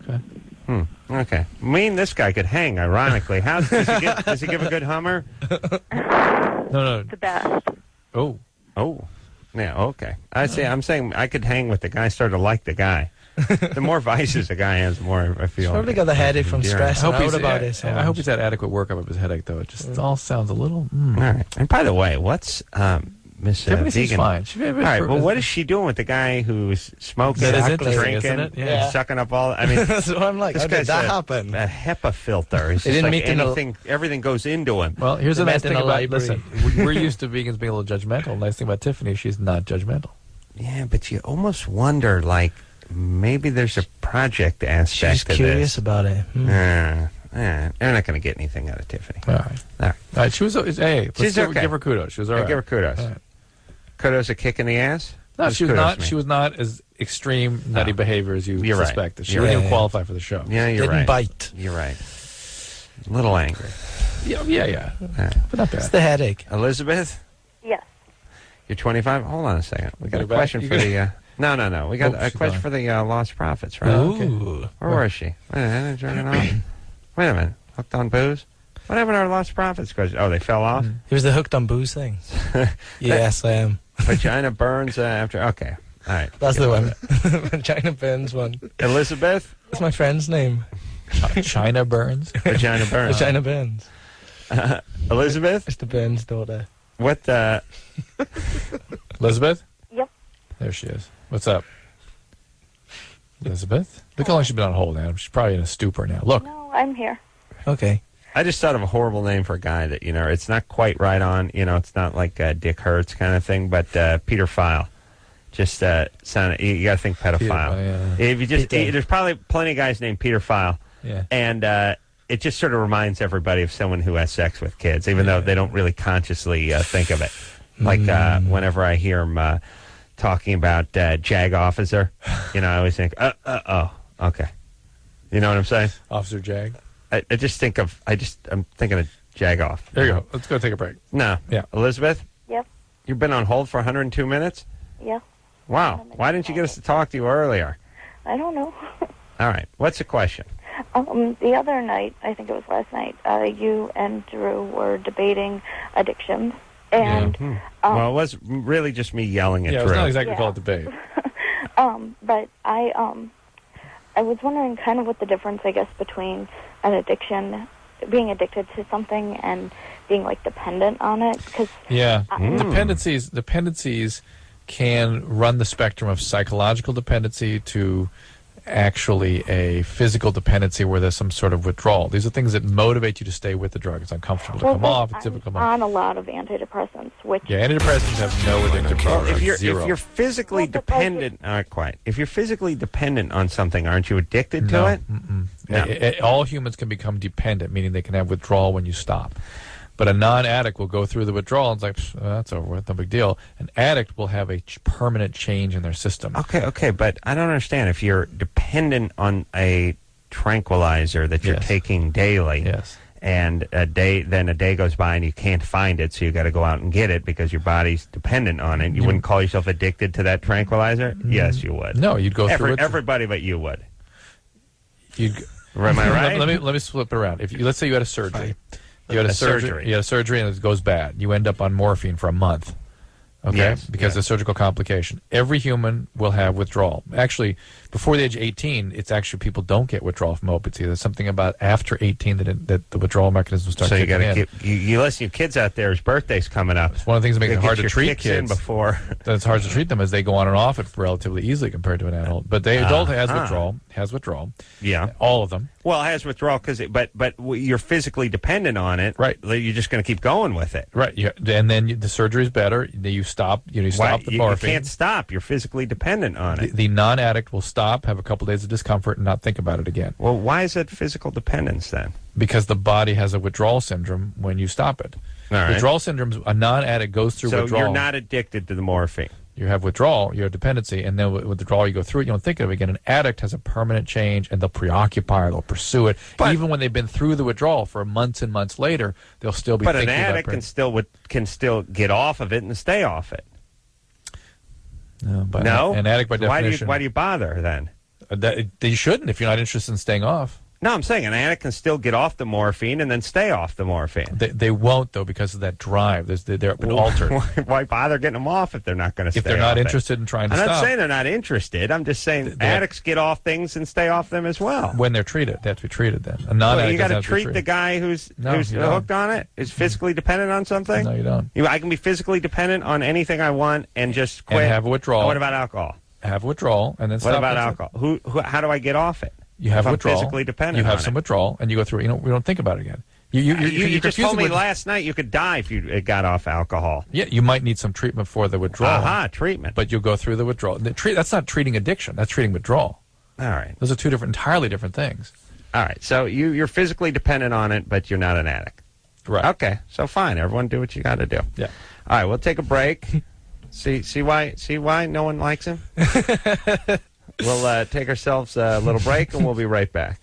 Okay. Okay. Me and this guy could hang. Ironically, does he give a good Hummer? No. The best. Oh. Yeah. Okay. I'm saying I could hang with the guy. Start to like the guy. The more vices a guy has, the more I feel. He's probably got the headache from stress out about it. I hope he's had adequate workup of his headache, though. It just all sounds a little. All right. And by the way, what's Miss Vegan? Fine. All right. Well, what is she doing with the guy who's smoking, drinking, sucking up all? I mean, that's what I'm like. How did that happen? A HEPA filter. It's just like everything goes into him. Well, here's the nice thing about listen. We're used to vegans being a little judgmental. Nice thing about Tiffany, she's not judgmental. Yeah, but you almost wonder, like, maybe there's a project aspect She's to curious this. about it. They're not going to get anything out of Tiffany. All right. She was. Hey, she's okay. Give her kudos. She was all right. Give her kudos. All right. Kudos a kick in the ass? No, she was not. She was not as extreme nutty behavior as you suspected. She wouldn't even qualify for the show. Yeah, you're right. Didn't bite. You're right. A little angry. Yeah. But not bad. It's the headache. Elizabeth? Yes. You're 25? Hold on a second. We got a question for the... No. We got a question for the Lost Prophets, right? Ooh. Where was she? Wait a minute. Hooked on booze? What happened to our Lost Prophets question? Oh, they fell off? It was the hooked on booze thing. Yes, I am. Vagina burns after... Okay. All right. That's the one. Vagina burns one. Elizabeth? That's my friend's name. China Burns? Vagina burns. Vagina burns. Elizabeth? It's the Burns daughter. What the... Elizabeth? Yep. There she is. What's up? Elizabeth? Look how long she's been on hold now. She's probably in a stupor now. Look. No, I'm here. Okay. I just thought of a horrible name for a guy that, it's not quite right on, it's not like Dick Hertz kind of thing, but Peter File. Just sound. You got to think pedophile. If you just, there's probably plenty of guys named Peter File. Yeah. And it just sort of reminds everybody of someone who has sex with kids, even though they don't really consciously think of it. Like whenever I hear him talking about JAG officer, I always think, okay. You know what I'm saying? Officer Jag. I'm thinking of Jag off. There you go. Let's go take a break. No. Yeah. Elizabeth? Yep. You've been on hold for 102 minutes? Yeah. Wow. Why didn't you get us to talk to you earlier? I don't know. All right. What's the question? The other night, I think it was last night, you and Drew were debating addictions. And well, it was really just me yelling at Drew. Yeah, it was not exactly called a debate. But I was wondering kind of what the difference, I guess, between an addiction, being addicted to something, and being like dependent on it. Cause, dependencies can run the spectrum of psychological dependency to actually a physical dependency where there's some sort of withdrawal. These are things that motivate you to stay with the drug. It's uncomfortable to come off. It's difficult to come off. I'm on a lot of antidepressants, which antidepressants have no addictive properties. If you're physically dependent, if you're physically dependent on something, aren't you addicted to it? No. All humans can become dependent, meaning they can have withdrawal when you stop. But a non-addict will go through the withdrawal and it's like, that's over with, no big deal. An addict will have a permanent change in their system. Okay, but I don't understand. If you're dependent on a tranquilizer that you're taking daily, and a day goes by and you can't find it, so you got to go out and get it because your body's dependent on it. You wouldn't call yourself addicted to that tranquilizer? Yes, you would. No, you'd go through it. Everybody but you would. Am I right? Let me flip it around. Let's say you had a surgery. You had a surgery. You had a surgery and it goes bad. You end up on morphine for a month. Okay, because of a surgical complication. Every human will have withdrawal. Actually, before the age of 18, it's actually people don't get withdrawal from opiates. There's something about after 18 that the withdrawal mechanism starts kicking in. So you listen to your kids out there, his birthday's coming up. It's one of the things that makes it hard to treat kids. Before. It's hard to treat them as they go on and off it relatively easily compared to an adult. But the adult has withdrawal. Yeah. All of them. Well, it has withdrawal but you're physically dependent on it. Right. You're just going to keep going with it. Right. And then the surgery is better. You stop the morphine. You can't stop. You're physically dependent on it. The non-addict will stop, have a couple days of discomfort, and not think about it again. Well, why is it physical dependence then? Because the body has a withdrawal syndrome when you stop it. All right. Withdrawal syndrome, a non-addict goes through withdrawal. So you're not addicted to the morphine. You have withdrawal, you have dependency, and then with withdrawal you go through it, you don't think of it again. An addict has a permanent change, and they'll preoccupy, they'll pursue it. But even when they've been through the withdrawal for months and months later, they'll still be thinking about it. But an addict can still get off of it and stay off it. No? An addict by definition... Why do you bother then? They shouldn't if you're not interested in staying off. No, I'm saying an addict can still get off the morphine and then stay off the morphine. They won't, though, because of that drive. They're been altered. Why bother getting them off if they're not going to stay off If they're not interested in trying to stop. I'm not saying they're not interested. I'm just saying addicts get off things and stay off them as well. When they're treated. They have to be treated then. A non-addict you got to treat the guy who's hooked on it, is physically dependent on something? No, you don't. I can be physically dependent on anything I want and just quit. And have a withdrawal. What about alcohol? Have a withdrawal and then stop. What about alcohol? How do I get off it? You have withdrawal. Physically dependent. You have some withdrawal, and you go through it. We don't think about it again. You just told me last night you could die if you got off alcohol. Yeah, you might need some treatment for the withdrawal. Treatment. But you'll go through the withdrawal. That's not treating addiction. That's treating withdrawal. All right. Those are two entirely different things. All right. So you're physically dependent on it, but you're not an addict. Right. Okay. So fine. Everyone do what you got to do. Yeah. All right. We'll take a break. See why no one likes him? We'll take ourselves a little break, and we'll be right back.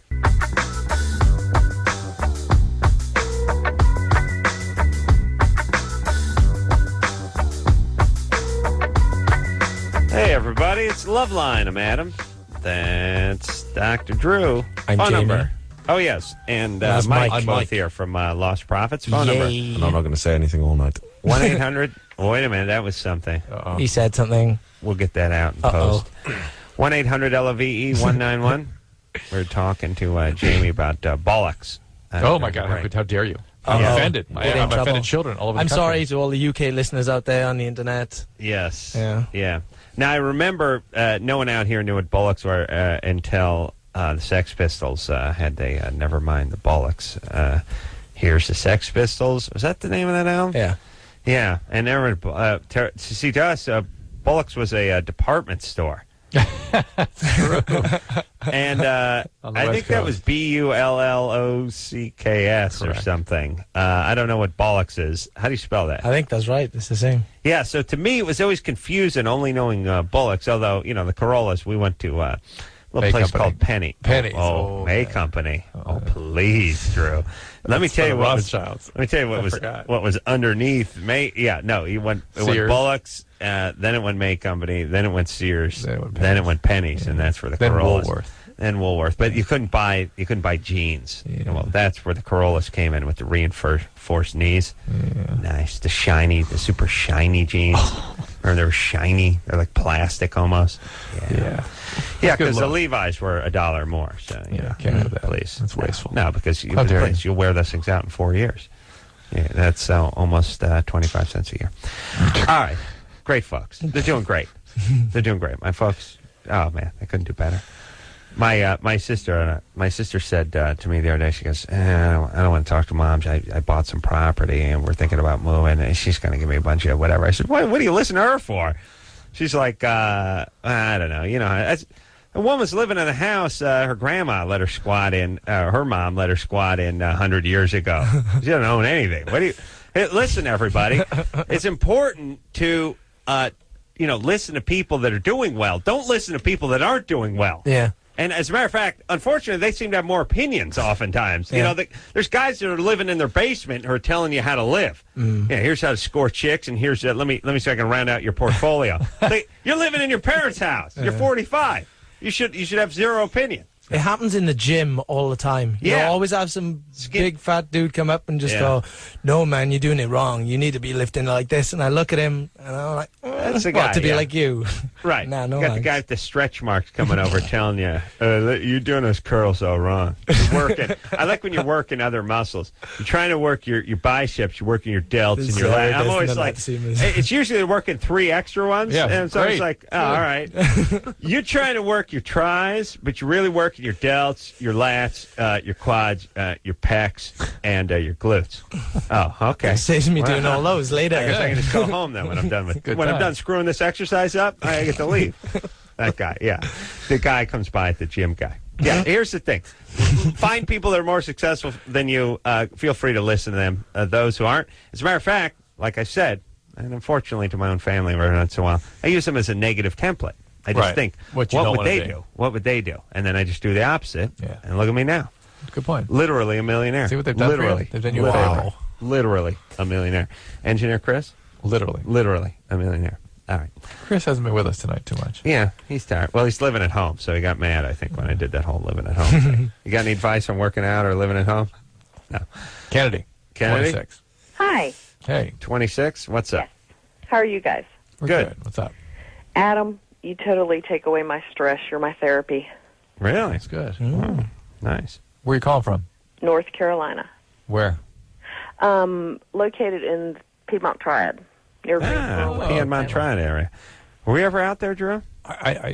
Hey, everybody, it's Loveline. I'm Adam. That's Dr. Drew. I'm Phone Jamie. number. Oh, yes. And Mike. I'm both here from Lostprophets. Phone number. And I'm not going to say anything all night. 1-800. Wait a minute, that was something. Uh-oh. He said something. We'll get that out in post. 1-800-LOVE-191. We're talking to Jamie about bollocks. Oh, my God. How dare you? I'm offended. I'm offended children all over the country. Sorry to all the UK listeners out there on the internet. Yes. Yeah. Now, I remember no one out here knew what bollocks were until the Sex Pistols had they Never Mind the Bollocks. Here's the Sex Pistols. Was that the name of that album? Yeah. Yeah. And there were, to us, Bollocks was a department store. True. And I think that was BULLOCKS or something. I don't know what bollocks is. How do you spell that? I think that's right. It's the same. Yeah, so to me it was always confusing only knowing bullocks, although, the Carollas, we went to a little place called Penny. Penny's. May Company. Oh, please, Drew. Let me tell you what was underneath May. Yeah, no, it went Bullocks, then it went May Company, then it went Sears, then it went Penny's, and that's where the Carollas. Then Woolworth. But you couldn't buy jeans. Yeah. Well, that's where the Carollas came in with the reinforced knees. Yeah. Nice, the super shiny jeans. Or they're shiny. They're like plastic almost. Yeah. Yeah, because the Levi's were $1 more. So can't have that. Please, that's wasteful. No, because you'll wear those things out in 4 years. Yeah, that's almost 25 cents a year. All right, great folks. They're doing great. They're doing great. My folks. Oh man, they couldn't do better. My sister said to me the other day. She goes, I don't want to talk to Mom. I bought some property and we're thinking about moving. And she's going to give me a bunch of whatever. I said, what do you listen to her for? She's like, I don't know. A woman's living in a house. Her grandma let her squat in. Her mom let her squat in 100 years ago. She doesn't own anything. What do you? Hey, listen, everybody. It's important to listen to people that are doing well. Don't listen to people that aren't doing well. Yeah. And as a matter of fact, unfortunately, they seem to have more opinions oftentimes. Yeah. There's guys that are living in their basement who are telling you how to live. Yeah, here's how to score chicks, and here's let me see if I can round out your portfolio. You're living in your parents' house. You're 45. You should have zero opinion. It happens in the gym all the time. You always have some big fat dude come up and just go, "No, man, you're doing it wrong. You need to be lifting like this." And I look at him and I'm like, "That's the guy to be like you." Right. No, you got the guy with the stretch marks coming over telling you, "You're doing those curls all wrong." You're working. I like when you're working other muscles. You're trying to work your biceps. You're working your delts and your lats. I'm always like, it's usually working 3 extra ones. Yeah, and so it's like, oh, all right. You're trying to work your tris, but you're really working your delts, your lats, your quads, your pecs, and your glutes. Oh, okay. It saves me doing all those later. I guess I can just go home then when I'm done with I'm done screwing this exercise up. I get to leave. That guy, yeah, the guy comes by at the gym guy. Yeah, here's the thing: find people that are more successful than you. Feel free to listen to them. Those who aren't, as a matter of fact, like I said, and unfortunately to my own family every once in a while, I use them as a negative template. I just think, what would they do? What would they do? And then I just do the opposite. Yeah. And look at me now. Good point. Literally a millionaire. See what they've done literally. For you? They've done you a favor. Literally a millionaire. Engineer Chris? Literally a millionaire. All right. Chris hasn't been with us tonight too much. Yeah, he's tired. Well, he's living at home, so he got mad, I think, when I did that whole living at home thing. You got any advice on working out or living at home? No. Kennedy. 26. Hi. Hey. 26? What's up? Yes. How are you guys? We're good. What's up? Adam, you totally take away my stress. You're my therapy. Really? That's good. Nice. Where are you calling from? North Carolina. Where? Located in Piedmont Triad. Near Greensboro. Piedmont Triad area. Were we ever out there, Drew?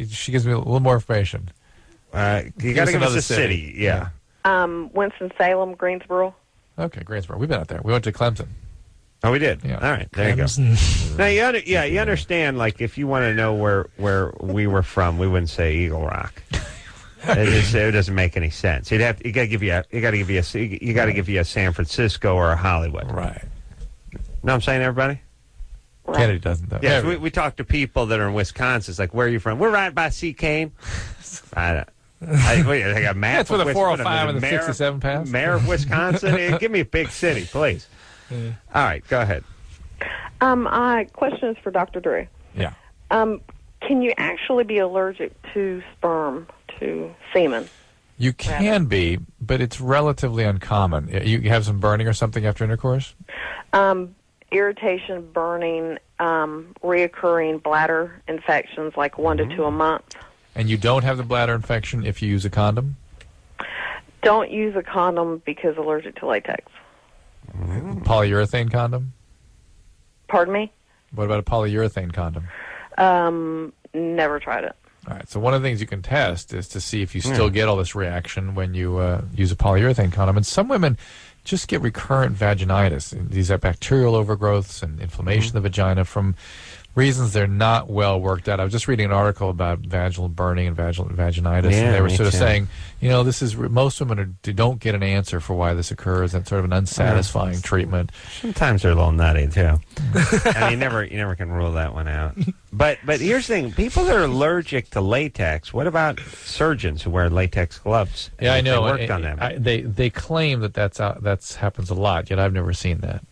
She gives me a little more information. You got to give us a city. Yeah. Winston-Salem, Greensboro. Okay, Greensboro. We've been out there. We went to Clemson. Oh, we did? Yeah. All right, there you go. Now, you understand, like, if you want to know where we were from, we wouldn't say Eagle Rock. It doesn't make any sense. You got to give you a San Francisco or a Hollywood. Right. Know what I'm saying, everybody? Right. Kennedy doesn't, though. Yes, we talk to people that are in Wisconsin. It's like, where are you from? We're right by C. Kane. I got a map. That's where the 405 and the 67 pass. Mayor of Wisconsin. Give me a big city, please. All right, go ahead. Question is for Dr. Drew. Yeah. Can you actually be allergic to sperm, to semen? You can be, but it's relatively uncommon. You have some burning or something after intercourse? Irritation, burning, reoccurring bladder infections, like 1 to 2 a month. And you don't have the bladder infection if you use a condom? Don't use a condom because allergic to latex. Polyurethane condom? Pardon me? What about a polyurethane condom? Never tried it. All right, so one of the things you can test is to see if you still get all this reaction when you use a polyurethane condom. And some women just get recurrent vaginitis. These are bacterial overgrowths and inflammation of the vagina from reasons they're not well worked out. I was just reading an article about vaginal burning and vaginitis, and they were sort of saying, this is most women don't get an answer for why this occurs, and sort of an unsatisfying treatment. Sometimes they're a little nutty too. And you never can rule that one out. But here's the thing: people that are allergic to latex. What about surgeons who wear latex gloves? Yeah, I know. They worked on them. They claim that happens a lot, yet I've never seen that.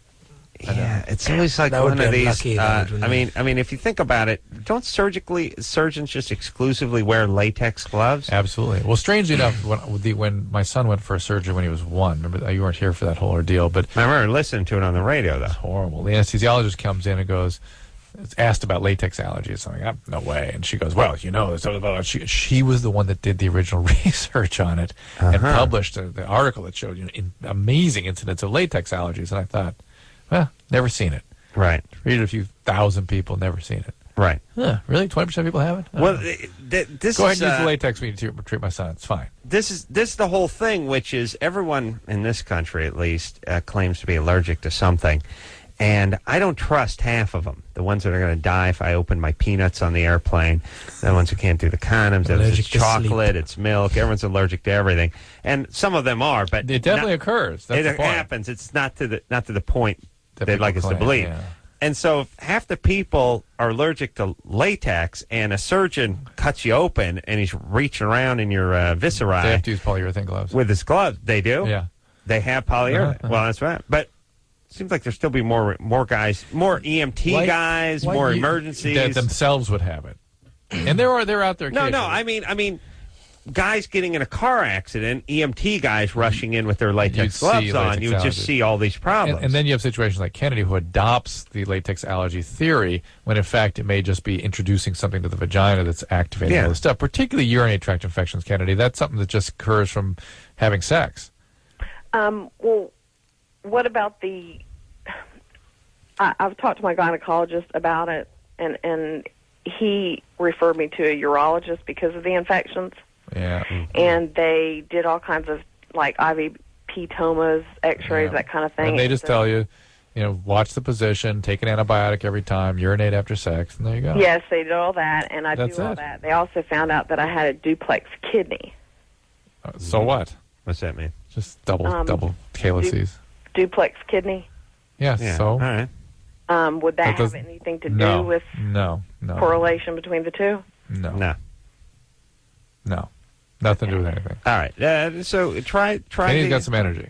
Yeah, it's always like one of these. I mean, if you think about it, don't surgeons just exclusively wear latex gloves? Absolutely. Well, strangely enough, when my son went for a surgery when he was 1, remember you weren't here for that whole ordeal, but I remember listening to it on the radio. Though it's horrible. The anesthesiologist comes in and goes, it's asked about latex allergies. I'm like, no way. And she goes, well, she was the one that did the original research on it and published the article that showed amazing incidents of latex allergies. And I thought, well, never seen it. Right. Read it a few thousand people, never seen it. Right. Huh, really? 20% of people haven't? Well, this go ahead and use the latex me to treat my son. It's fine. This is the whole thing, which is everyone in this country, at least, claims to be allergic to something. And I don't trust half of them. The ones that are going to die if I open my peanuts on the airplane. The ones who can't do the condoms. It's chocolate, it's milk. Everyone's allergic to everything. And some of them are, but it definitely occurs. That's the point. Happens. It's not to the point that they'd like us to believe. Yeah. And so if half the people are allergic to latex and a surgeon cuts you open and he's reaching around in your viscera. They have to use polyurethane gloves. With his gloves. They do? Yeah. They have polyurethane. Well, that's right. But it seems like there'll still be more guys, more EMT guys, more emergencies. That themselves would have it. And they're out there occasionally. No, I mean, guys getting in a car accident, EMT guys rushing in with their latex gloves on, you would just see all these problems. And then you have situations like Kennedy, who adopts the latex allergy theory, when in fact it may just be introducing something to the vagina that's activating all this stuff, particularly urinary tract infections, Kennedy. That's something that just occurs from having sex. Well, what about the... I've talked to my gynecologist about it, and he referred me to a urologist because of the infections. Yeah. And they did all kinds of, like, IVP tomas, x-rays, that kind of thing. And they just tell you, watch the position, take an antibiotic every time, urinate after sex, and there you go. Yes, they did all that, and I do all that. They also found out that I had a duplex kidney. So what? What's that mean? Just double calyces. Duplex kidney? Yes, yeah. so? All right. Would that have anything to do with correlation between the two? No. Nothing to do with anything. All right. So try. Kenny's got some energy.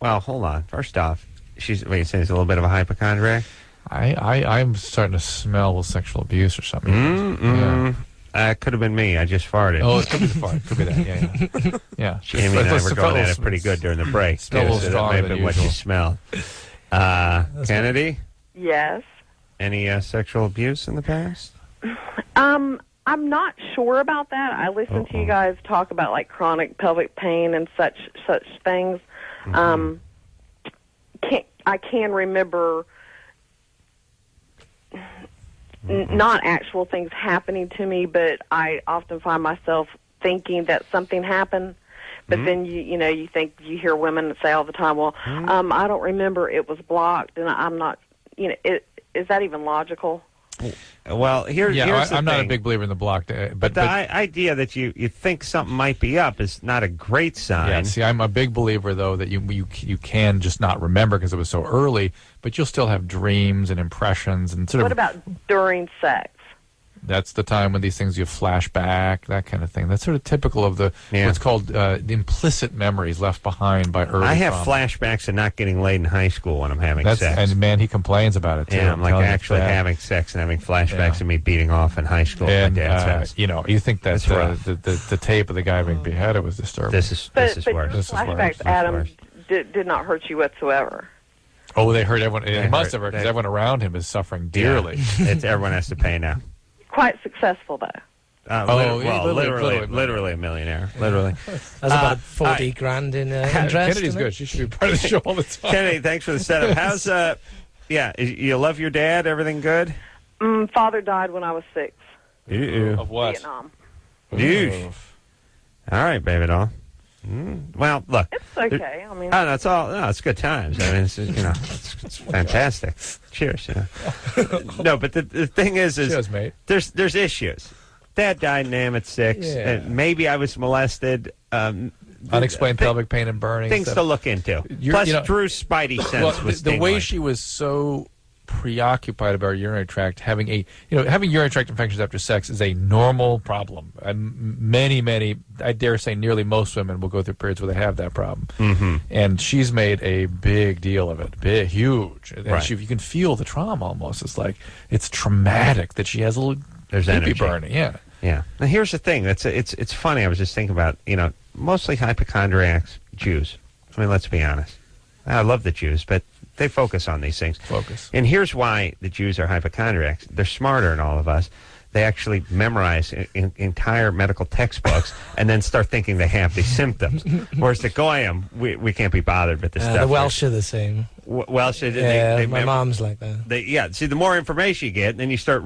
Well, hold on. First off, you saying she's a little bit of a hypochondriac? I'm starting to smell sexual abuse or something. It could have been me. I just farted. Oh, it could be the fart. Could be that. Yeah. Amy and I were going at it pretty good during the break. Still a little stronger than usual. What you smell. Kennedy? Yes. Any sexual abuse in the past? I'm not sure about that. I listen to you guys talk about like chronic pelvic pain and such things. I can remember not actual things happening to me, but I often find myself thinking that something happened. But then you think, you hear women say all the time, well, I don't remember, it was blocked, and I'm not. Is that even logical? Well, here's the I'm not a thing. big believer in the blocked. But the idea that you think something might be up is not a great sign. Yeah, see, I'm a big believer, though, that you can just not remember because it was so early, but you'll still have dreams and impressions and What about during sex? That's the time when these things, you flash back, that kind of thing. That's sort of typical of what's called the implicit memories left behind by early I have trauma. flashbacks of not getting laid in high school when I'm having sex. And, man, he complains about it, too. Yeah, I'm like actually having sex and having flashbacks of me beating off in high school at my dad's house. You think that the tape of the guy being beheaded was disturbing. This is worse. Flashbacks, Adam, did not hurt you whatsoever. Oh, they hurt everyone. It must have hurt because everyone around him is suffering dearly. Yeah. Everyone has to pay now. Quite successful, though. Literally a millionaire. Literally. That's about 40 grand in interest. Kennedy's good. She should be part of the show all the time. Kennedy, thanks for the setup. How's you love your dad? Everything good? Father died when I was 6. Of what? Vietnam. All right, baby doll. Well, look. It's okay. I mean, that's all. No, it's good times. I mean, it's fantastic. Cheers. No, but the thing is Cheers, mate. There's issues. Dad died in Am at 6. Yeah. And maybe I was molested. Unexplained pelvic pain and burning. Things to look into. Plus, Drew's spidey sense was the way tingling. she was so preoccupied about her urinary tract, having urinary tract infections after sex is a normal problem. And many, I dare say nearly most women will go through periods where they have that problem. Mm-hmm. And she's made a big deal of it, huge. And Right. you can feel the trauma almost. It's like, it's traumatic that she has a little energy burning. Yeah. Yeah. Now, here's the thing. It's funny. I was just thinking about, mostly hypochondriacs, Jews. I mean, let's be honest. I love the Jews, but they focus on these things. And here's why the Jews are hypochondriacs. They're smarter than all of us. They actually memorize entire medical textbooks and then start thinking they have these symptoms. Whereas the Goyim, we can't be bothered with this stuff. The Welsh are the same. Welsh, my mom's like that. See, the more information you get, then you start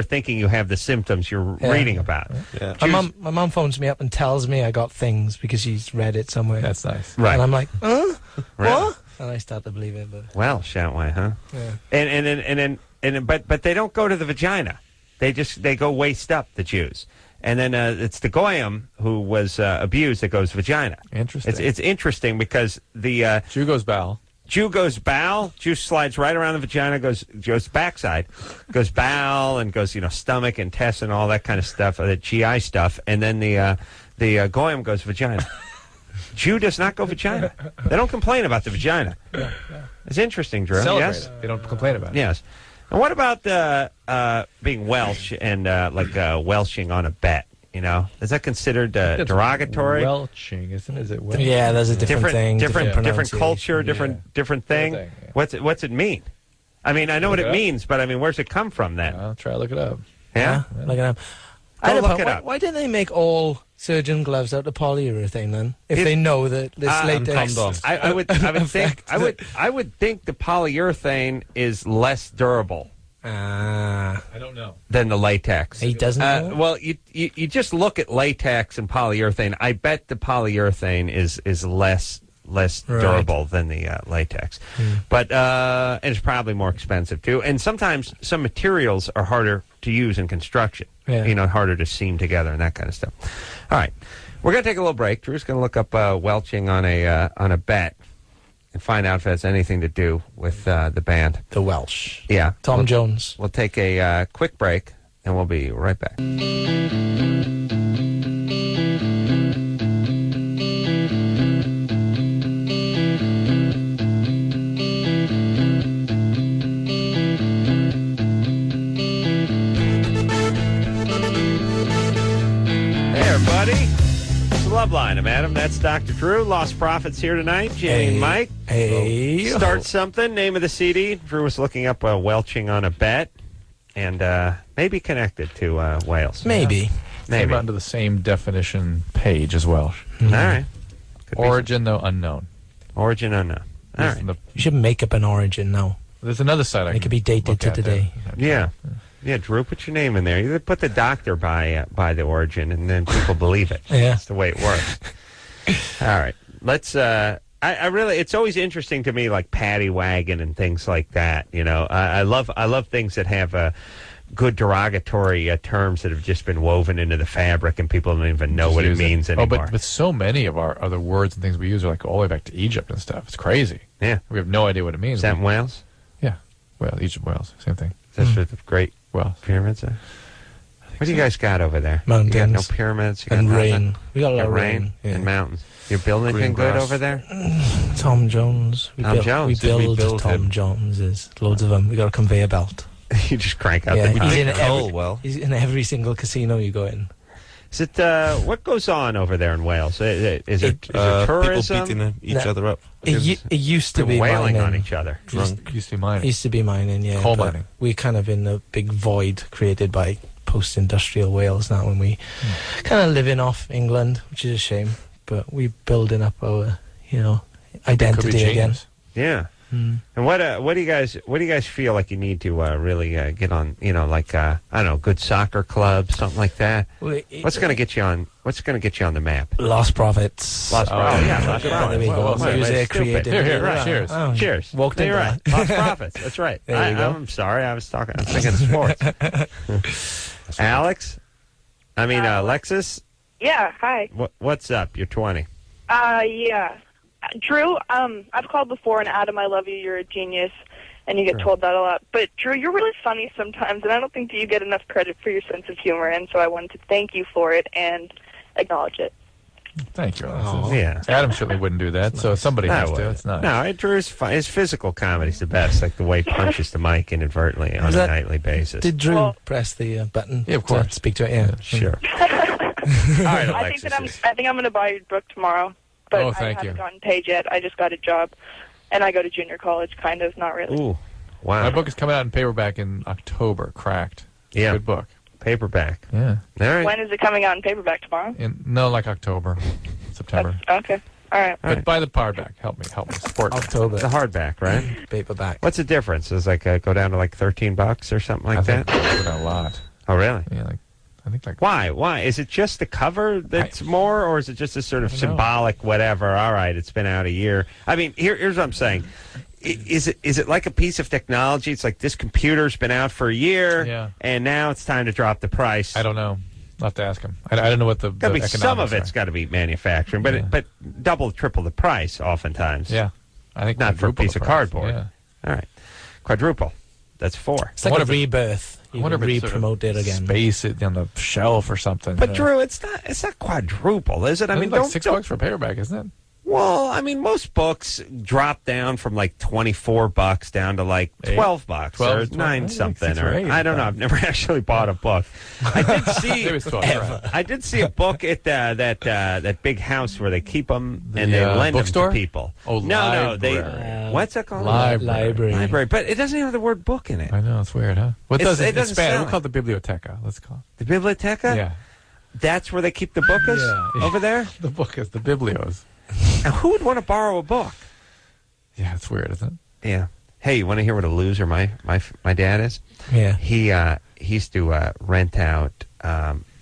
thinking you have the symptoms you're reading about. Yeah. My mom phones me up and tells me I got things because she's read it somewhere. That's nice. Right. And I'm like, Really? what? And I start to believe it, but Welsh that way, huh? Yeah. But they don't go to the vagina. They go waist up, the Jews. And then it's the Goyim who was abused that goes vagina. Interesting. It's interesting because the Jew goes bowel. Jew goes bowel. Jew slides right around the vagina, goes backside, goes bowel, and goes stomach, intestine, all that kind of stuff, the GI stuff. And then the Goyim goes vagina. Jew does not go vagina. They don't complain about the vagina. It's interesting, Drew. Celebrate Yes, it. They don't complain about it. yes. And what about being Welsh and welching on a bet? Is that considered derogatory? Welching, isn't it? Is it welching? yeah, there's a different thing, different pronunciation. culture, different thing. Yeah. What's it mean? I mean, I know what it means, but I mean, where's it come from then? I'll try to look it up. Yeah. Look it up. Go look it why, up. why didn't they make all surgeon gloves out of polyurethane then? If they know that this latex, I would think the polyurethane is less durable. I don't know. Than the latex. He doesn't know? Well, you just look at latex and polyurethane. I bet the polyurethane is less durable than the latex. But and it's probably more expensive too. And sometimes some materials are harder to use in construction. Yeah. Harder to seam together and that kind of stuff. All right. We're going to take a little break. Drew's going to look up welching on a bet. And find out if it has anything to do with the band. The Welsh. Yeah. Tom Jones. We'll take a quick break, and we'll be right back. Hey, everybody. Loveline. I'm Adam. That's Dr. Drew. Lostprophets here tonight. Jenny and Mike. Hey. Start something. Name of the CD. Drew was looking up welching on a bet, and maybe connected to Wales. Maybe. Came onto the same definition page as Welsh. All right. Origin, though, unknown. Origin unknown. All right. You should make up an origin now. There's another site It could be dated to today. Yeah. Yeah, Drew, put your name in there. You put the doctor by the origin, and then people believe it. Yeah. That's the way it works. All right. Let's... I really... It's always interesting to me, like paddy wagon and things like that. I love things that have good derogatory terms that have just been woven into the fabric, and people don't even know what it means anymore. But so many of our other words and things we use are like all the way back to Egypt and stuff. It's crazy. Yeah. We have no idea what it means. Is that in Wales? Yeah. Well, Egypt, Wales, same thing. That's the great pyramids. What do you guys got over there? Mountains. You got no pyramids? You got and nothing? rain. We got a lot of rain and mountains. You're building anything good over there? Tom Jones. We build Tom Joneses. Loads of them. We got a conveyor belt. You just crank out the He's in every single casino you go in. Is it what goes on over there in Wales? Is it tourism? People beating each other up. It used to be wailing mining. on each other. Drunk. Used to be mining. Used to be mining, yeah. Coal mining. We're kind of in a big void created by post-industrial Wales now, when we kind of living off England, which is a shame. But we're building up our, identity again. Yeah. And what do you guys feel like you need to really get on? I don't know, good soccer club, something like that. What's going to get you on? What's going to get you on the map? Lostprophets. Lostprophets. There we go. Music, creativity. Here, cheers. Cheers. Walked in. You're right. Lostprophets. That's right. I'm sorry. I'm thinking sports. Alex. Alexis. Yeah. Hi. What's up? You're 20. Yeah. Drew, I've called before, and Adam, I love you. You're a genius, and you get told that a lot. But, Drew, you're really funny sometimes, and I don't think that you get enough credit for your sense of humor, and so I wanted to thank you for it and acknowledge it. Thank you. Yeah. Adam certainly wouldn't do that, so somebody has to. It's nice. No, Drew's his physical comedy's the best, like the way he punches the mic inadvertently on a nightly basis. Did Drew press the button? Yeah, of course. To speak to it, yeah. Sure. All right, I Alexis. think I'm going to buy your book tomorrow. But I haven't gotten paid yet. I just got a job, and I go to junior college, kind of, not really. Ooh, wow. My book is coming out in paperback in October, Cracked. Yeah. Good book. Paperback. Yeah. All right. When is it coming out in paperback, tomorrow? Like October, September. Okay. All right. But buy the hardback. Help me support me. October. The hardback, right? Paperback. What's the difference? Is go down to like $13 or something like that? I think it's a lot. Oh, really? Yeah, I think like. Why? Why? Is it just the cover that's more, or is it just a sort of symbolic whatever? All right, it's been out a year. I mean, here's what I'm saying. Is it like a piece of technology? It's like this computer's been out for a year, and now it's time to drop the price. I don't know. I'll have to ask him. I don't know what the economics some of it's are. got to be manufacturing, but double, triple the price oftentimes. Yeah, I think not for a piece of cardboard. Yeah. All right, quadruple. That's 4. It's like a rebirth. I wonder if it's re-promote it again. Space it on the shelf or something. But Drew, it's not quadruple, is it? I mean, like $6 for a paperback, isn't it? Well, I mean, most books drop down from like $24 down to like $12 or 9 something, or I don't know. I've never actually bought a book. I did see. I did see a book at that big house where they keep them and they lend them to people. Oh, no, they. What's that called? Library. But it doesn't have the word book in it. I know, it's weird, huh? What does it? Doesn't Spanish. sound We call it the biblioteca. Let's call it the biblioteca. Yeah, that's where they keep the bookas over there. The book is the biblios. Now, who would want to borrow a book? Yeah, it's weird, isn't it? Yeah. Hey, you want to hear what a loser my dad is? Yeah. He used to rent out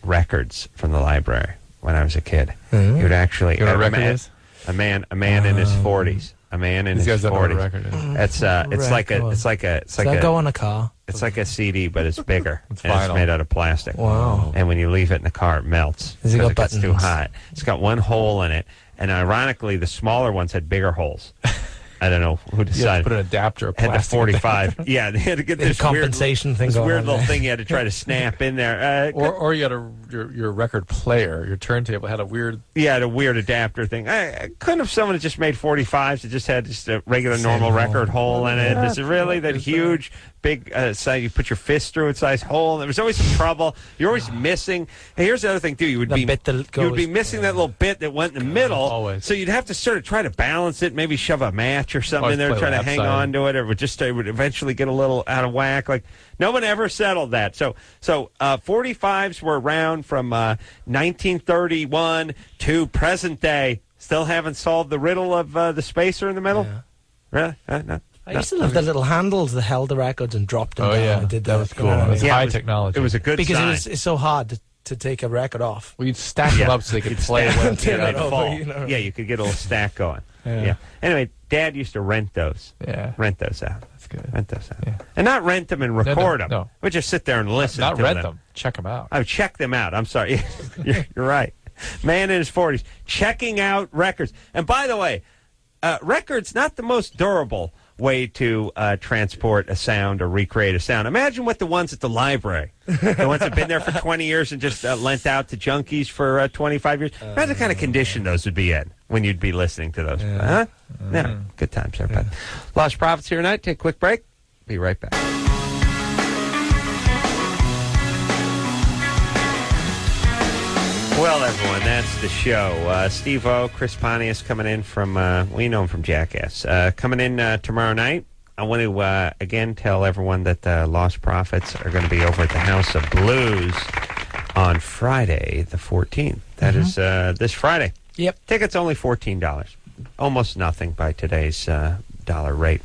records from the library when I was a kid. Mm-hmm. He would actually you know what a record is? A man in his 40s. A man in his 40s. It's like a go on a car. It's like a CD, but it's bigger. It's made out of plastic. Wow. And when you leave it in the car, it melts. Has it got gets too buttons? hot. It's got one hole in it. And ironically, the smaller ones had bigger holes. I don't know who decided. You had to put an adapter, had the 45. Yeah, they had to get this compensation thing. This going weird on little there. thing you had to try to snap in there. Or you had your record player, your turntable had a weird. Yeah, had a weird adapter thing. I couldn't have someone that just made 45s that just had just a regular normal record hole in it. Is it really that huge? Big size, you put your fist through its size hole. There was always some trouble. You're always missing. Hey, here's the other thing too. You would be missing that little bit that went in the middle. Always. So you'd have to sort of try to balance it. Maybe shove a match or something in there, try to hang on to it, or it would eventually get a little out of whack. Like no one ever settled that. So 45s were around from 1931 to present day. Still haven't solved the riddle of the spacer in the middle. Yeah. Really? No. I used to love the little handles that held the records and dropped them down. Yeah, I did that was cool. It was high technology. It was a good because sign. it's so hard to take a record off. Well, you'd stack them up so they could play with. They'd fall. Yeah, you could get a little stack going. Yeah. Anyway, Dad used to rent those. Yeah. Rent those out. That's good. Rent those out. Yeah. And not rent them and record them. No. We'd just sit there and listen not to rent them. Check them out. I would check them out. I'm sorry. You're right. Man in his 40s. Checking out records. And by the way, records, not the most durable way to transport a sound or recreate a sound. Imagine what the ones at the library, the ones that have been there for 20 years and just lent out to junkies for 25 years. Imagine the kind of condition those would be in when you'd be listening to those. Huh? Yeah, good times, everybody. Lostprophets here tonight. Take a quick break. Be right back. Well, everyone, that's the show. Steve-O, Chris Pontius coming in from, you know him from Jackass. Coming in tomorrow night. I want to, again, tell everyone that the Lost Prophets are going to be over at the House of Blues on Friday, the 14th. That is this Friday. Yep. Tickets only $14. Almost nothing by today's dollar rate.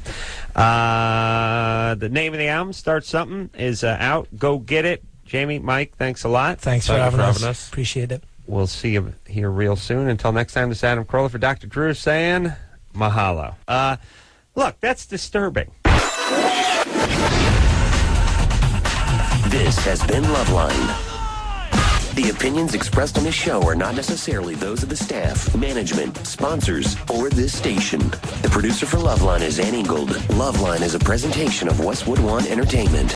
The name of the album, Start Something, is out. Go get it. Jamie, Mike, thanks a lot. Thanks for having us. Appreciate it. We'll see you here real soon. Until next time, this is Adam Carolla for Dr. Drew saying mahalo. Look, that's disturbing. This has been Loveline. The opinions expressed on this show are not necessarily those of the staff, management, sponsors, or this station. The producer for Loveline is Ann Ingold. Loveline is a presentation of Westwood One Entertainment.